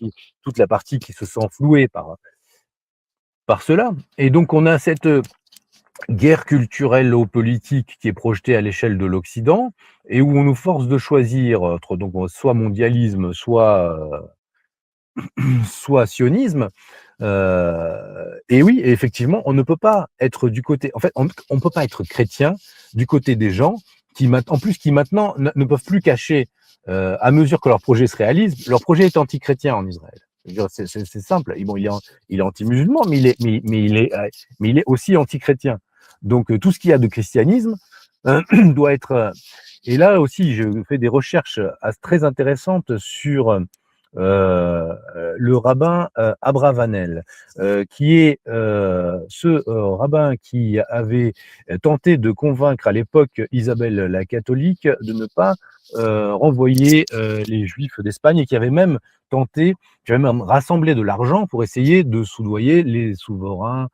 toute la partie qui se sent flouée par cela. Et donc on a cette guerre culturelle ou politique qui est projetée à l'échelle de l'Occident et où on nous force de choisir entre donc soit mondialisme, soit sionisme. Et oui, et effectivement, on ne peut pas être du côté. En fait, on ne peut pas être chrétien du côté des gens en plus, qui maintenant ne peuvent plus cacher, à mesure que leur projet se réalise, leur projet est anti-chrétien en Israël. C'est simple. Bon, il est anti-musulman, mais il est aussi anti-chrétien. Donc, tout ce qu'il y a de christianisme doit être. Et là aussi, je fais des recherches très intéressantes sur le rabbin Abravanel, qui est ce rabbin qui avait tenté de convaincre à l'époque Isabelle la catholique de ne pas renvoyer les juifs d'Espagne et qui avait même rassemblé de l'argent pour essayer de soudoyer les souverains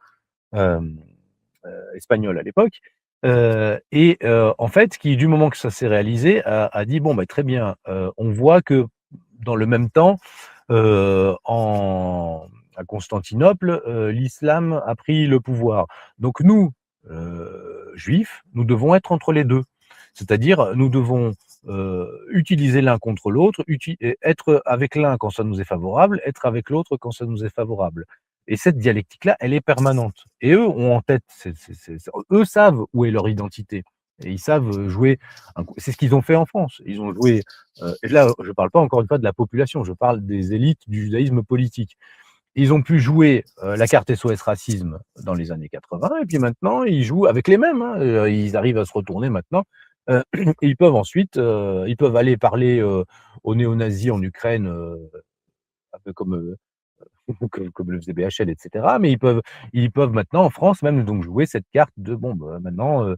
espagnols à l'époque. En fait, qui du moment que ça s'est réalisé, a dit bon, bah, très bien, on voit que dans le même temps, à Constantinople, l'islam a pris le pouvoir. Donc nous, juifs, nous devons être entre les deux. C'est-à-dire, nous devons utiliser l'un contre l'autre, être avec l'un quand ça nous est favorable, être avec l'autre quand ça nous est favorable. Et cette dialectique-là, elle est permanente. Et eux ont en tête, eux savent où est leur identité. Et ils savent jouer. C'est ce qu'ils ont fait en France. Ils ont joué. Et là, je ne parle pas encore une fois de la population, je parle des élites du judaïsme politique. Ils ont pu jouer la carte SOS racisme dans les années 80, et puis maintenant, ils jouent avec les mêmes. Hein. Ils arrivent à se retourner maintenant Et ils peuvent ensuite, ils peuvent aller parler aux néo-nazis en Ukraine, un peu comme le faisait BHL, et cetera. Mais ils peuvent maintenant en France même donc jouer cette carte de bon, bah, maintenant,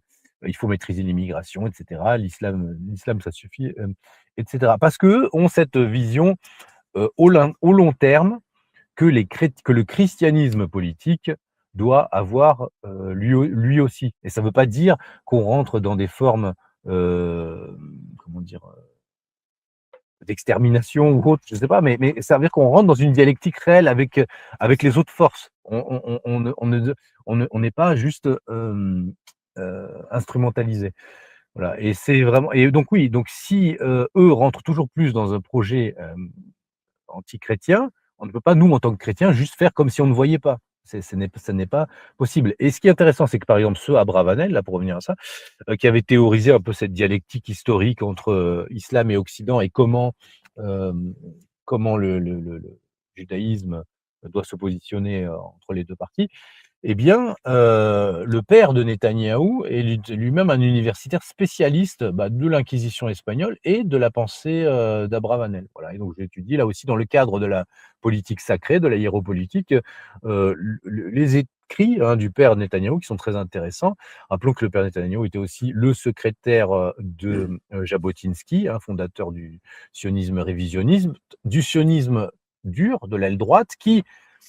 il faut maîtriser l'immigration, et cetera. L'islam ça suffit, et cetera. Parce qu'eux ont cette vision, au long terme que le christianisme politique doit avoir, lui aussi. Et ça ne veut pas dire qu'on rentre dans des formes, comment dire? D'extermination ou autre, je sais pas, mais ça veut dire qu'on rentre dans une dialectique réelle avec les autres forces. On n'est pas juste, instrumentalisé. Voilà et c'est vraiment et donc oui, donc si, eux rentrent toujours plus dans un projet, anti-chrétien, on ne peut pas, nous, en tant que chrétiens, juste faire comme si on ne voyait pas. Ce n'est pas possible. Et ce qui est intéressant, c'est que, par exemple, ceux à Bravanel, là, pour revenir à ça, qui avaient théorisé un peu cette dialectique historique entre islam et Occident et comment le judaïsme doit se positionner entre les deux parties. Eh bien, le père de Netanyahou est lui-même un universitaire spécialiste, bah, de l'inquisition espagnole et de la pensée, d'Abravanel. Voilà et donc j'étudie là aussi dans le cadre de la politique sacrée, de la hiéropolitique, les écrits, hein, du père Netanyahou qui sont très intéressants. Rappelons que le père Netanyahou était aussi le secrétaire, de, Jabotinsky, hein, fondateur du sionisme révisionnisme, du sionisme dur, de l'aile droite qui,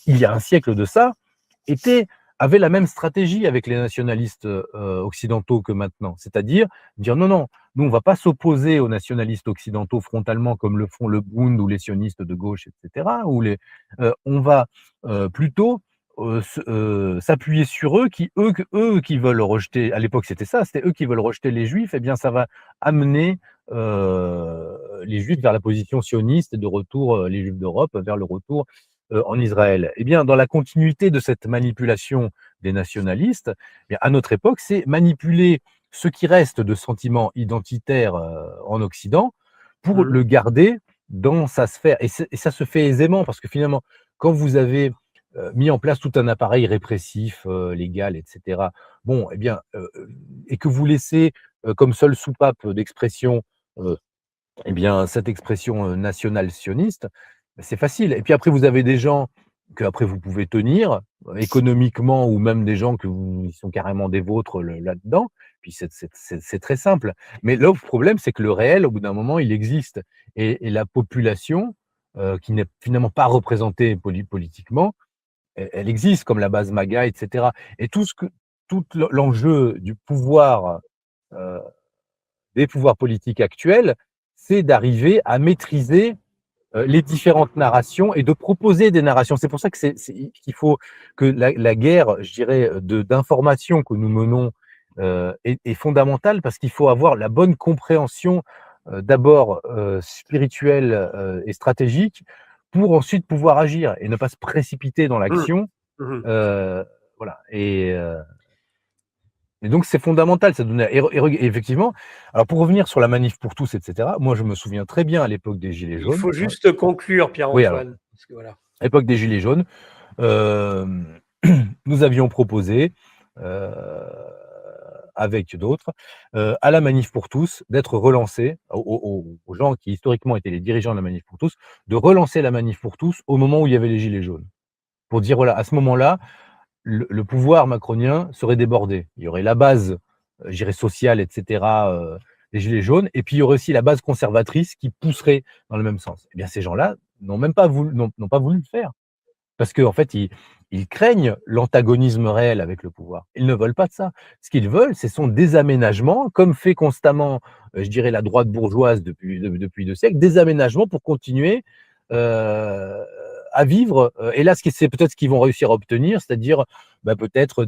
il y a un siècle de ça, était avait la même stratégie avec les nationalistes occidentaux que maintenant. C'est-à-dire dire non, non, nous on ne va pas s'opposer aux nationalistes occidentaux frontalement comme le font le Bund ou les sionistes de gauche, etc. On va plutôt s'appuyer sur eux qui veulent rejeter, à l'époque c'était ça, c'était eux qui veulent rejeter les juifs, et bien ça va amener les juifs vers la position sioniste et de retour, les juifs d'Europe vers le retour en Israël. Eh bien, dans la continuité de cette manipulation des nationalistes, eh bien, à notre époque, c'est manipuler ce qui reste de sentiments identitaires en Occident pour le garder dans sa sphère. Et ça se fait aisément parce que finalement, quand vous avez mis en place tout un appareil répressif, légal, etc., bon, eh bien, et que vous laissez comme seule soupape d'expression eh bien, cette expression, nationale sioniste, c'est facile et puis après vous avez des gens qu'après vous pouvez tenir, économiquement ou même des gens ils sont carrément des vôtres là-dedans, puis c'est très simple. Mais le problème, c'est que le réel, au bout d'un moment, il existe et la population, qui n'est finalement pas représentée politiquement, elle existe comme la base MAGA et cetera et tout l'enjeu du pouvoir, heu des pouvoirs politiques actuels, c'est d'arriver à maîtriser les différentes narrations et de proposer des narrations. C'est pour ça que qu'il faut que la guerre, je dirais, d'information que nous menons est fondamentale parce qu'il faut avoir la bonne compréhension d'abord spirituelle et stratégique pour ensuite pouvoir agir et ne pas se précipiter dans Mmh. l'action. Mmh. Voilà. Et donc c'est fondamental, ça donnait et effectivement, alors pour revenir sur la manif pour tous et cetera, moi je me souviens très bien à l'époque des gilets Il jaunes, faut hein. juste conclure, Oui alors, Pierre-Antoine, parce que voilà. à l'époque des gilets jaunes, hem, nous avions proposé, heu, avec d'autres, à la manif pour tous d'être relancés, aux gens qui historiquement étaient les dirigeants de la manif pour tous, de relancer la manif pour tous au moment où il y avait les gilets jaunes. Pour dire voilà, à ce moment-là, le pouvoir macronien serait débordé. Il y aurait la base, je dirais sociale et cetera, des gilets jaunes et puis il y aurait aussi la base conservatrice qui pousserait dans le même sens. Eh bien ces gens-là n'ont pas voulu le faire parce qu'en fait ils craignent l'antagonisme réel avec le pouvoir. Ils ne veulent pas de ça. Ce qu'ils veulent, c'est son désaménagement, comme fait constamment, je dirais la droite bourgeoise depuis 2 siècles, des aménagements pour continuer, heu, à vivre, et là c'est peut-être ce qu'ils vont réussir à obtenir, c'est-à-dire, bah, peut-être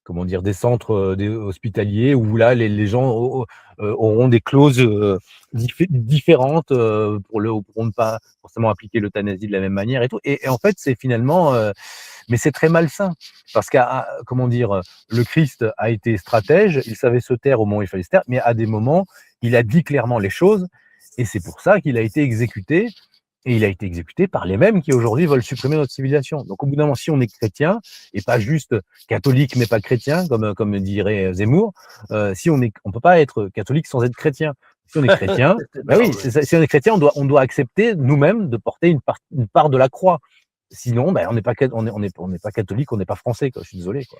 comment dire? Des centres, hospitaliers où là les gens auront des clauses, différentes, pour ne pas forcément appliquer l'euthanasie de la même manière et tout et en fait, c'est finalement, mais c'est très malsain parce comment dire? Le Christ a été stratège, il savait se taire au moment où il fallait se taire, mais à des moments, il a dit clairement les choses et c'est pour ça qu'il a été exécuté Et il a été exécuté par les mêmes qui aujourd'hui veulent supprimer notre civilisation. Donc au bout d'un moment, si on est chrétien, et pas juste catholique mais pas chrétien, comme dirait Zemmour, si on peut pas être catholique sans être chrétien. Si on est chrétien, bah oui, si on est chrétien, on doit accepter nous-mêmes de porter une part de la croix. Sinon, on n'est pas catholique, on n'est pas français, quoi. Je suis désolé, quoi.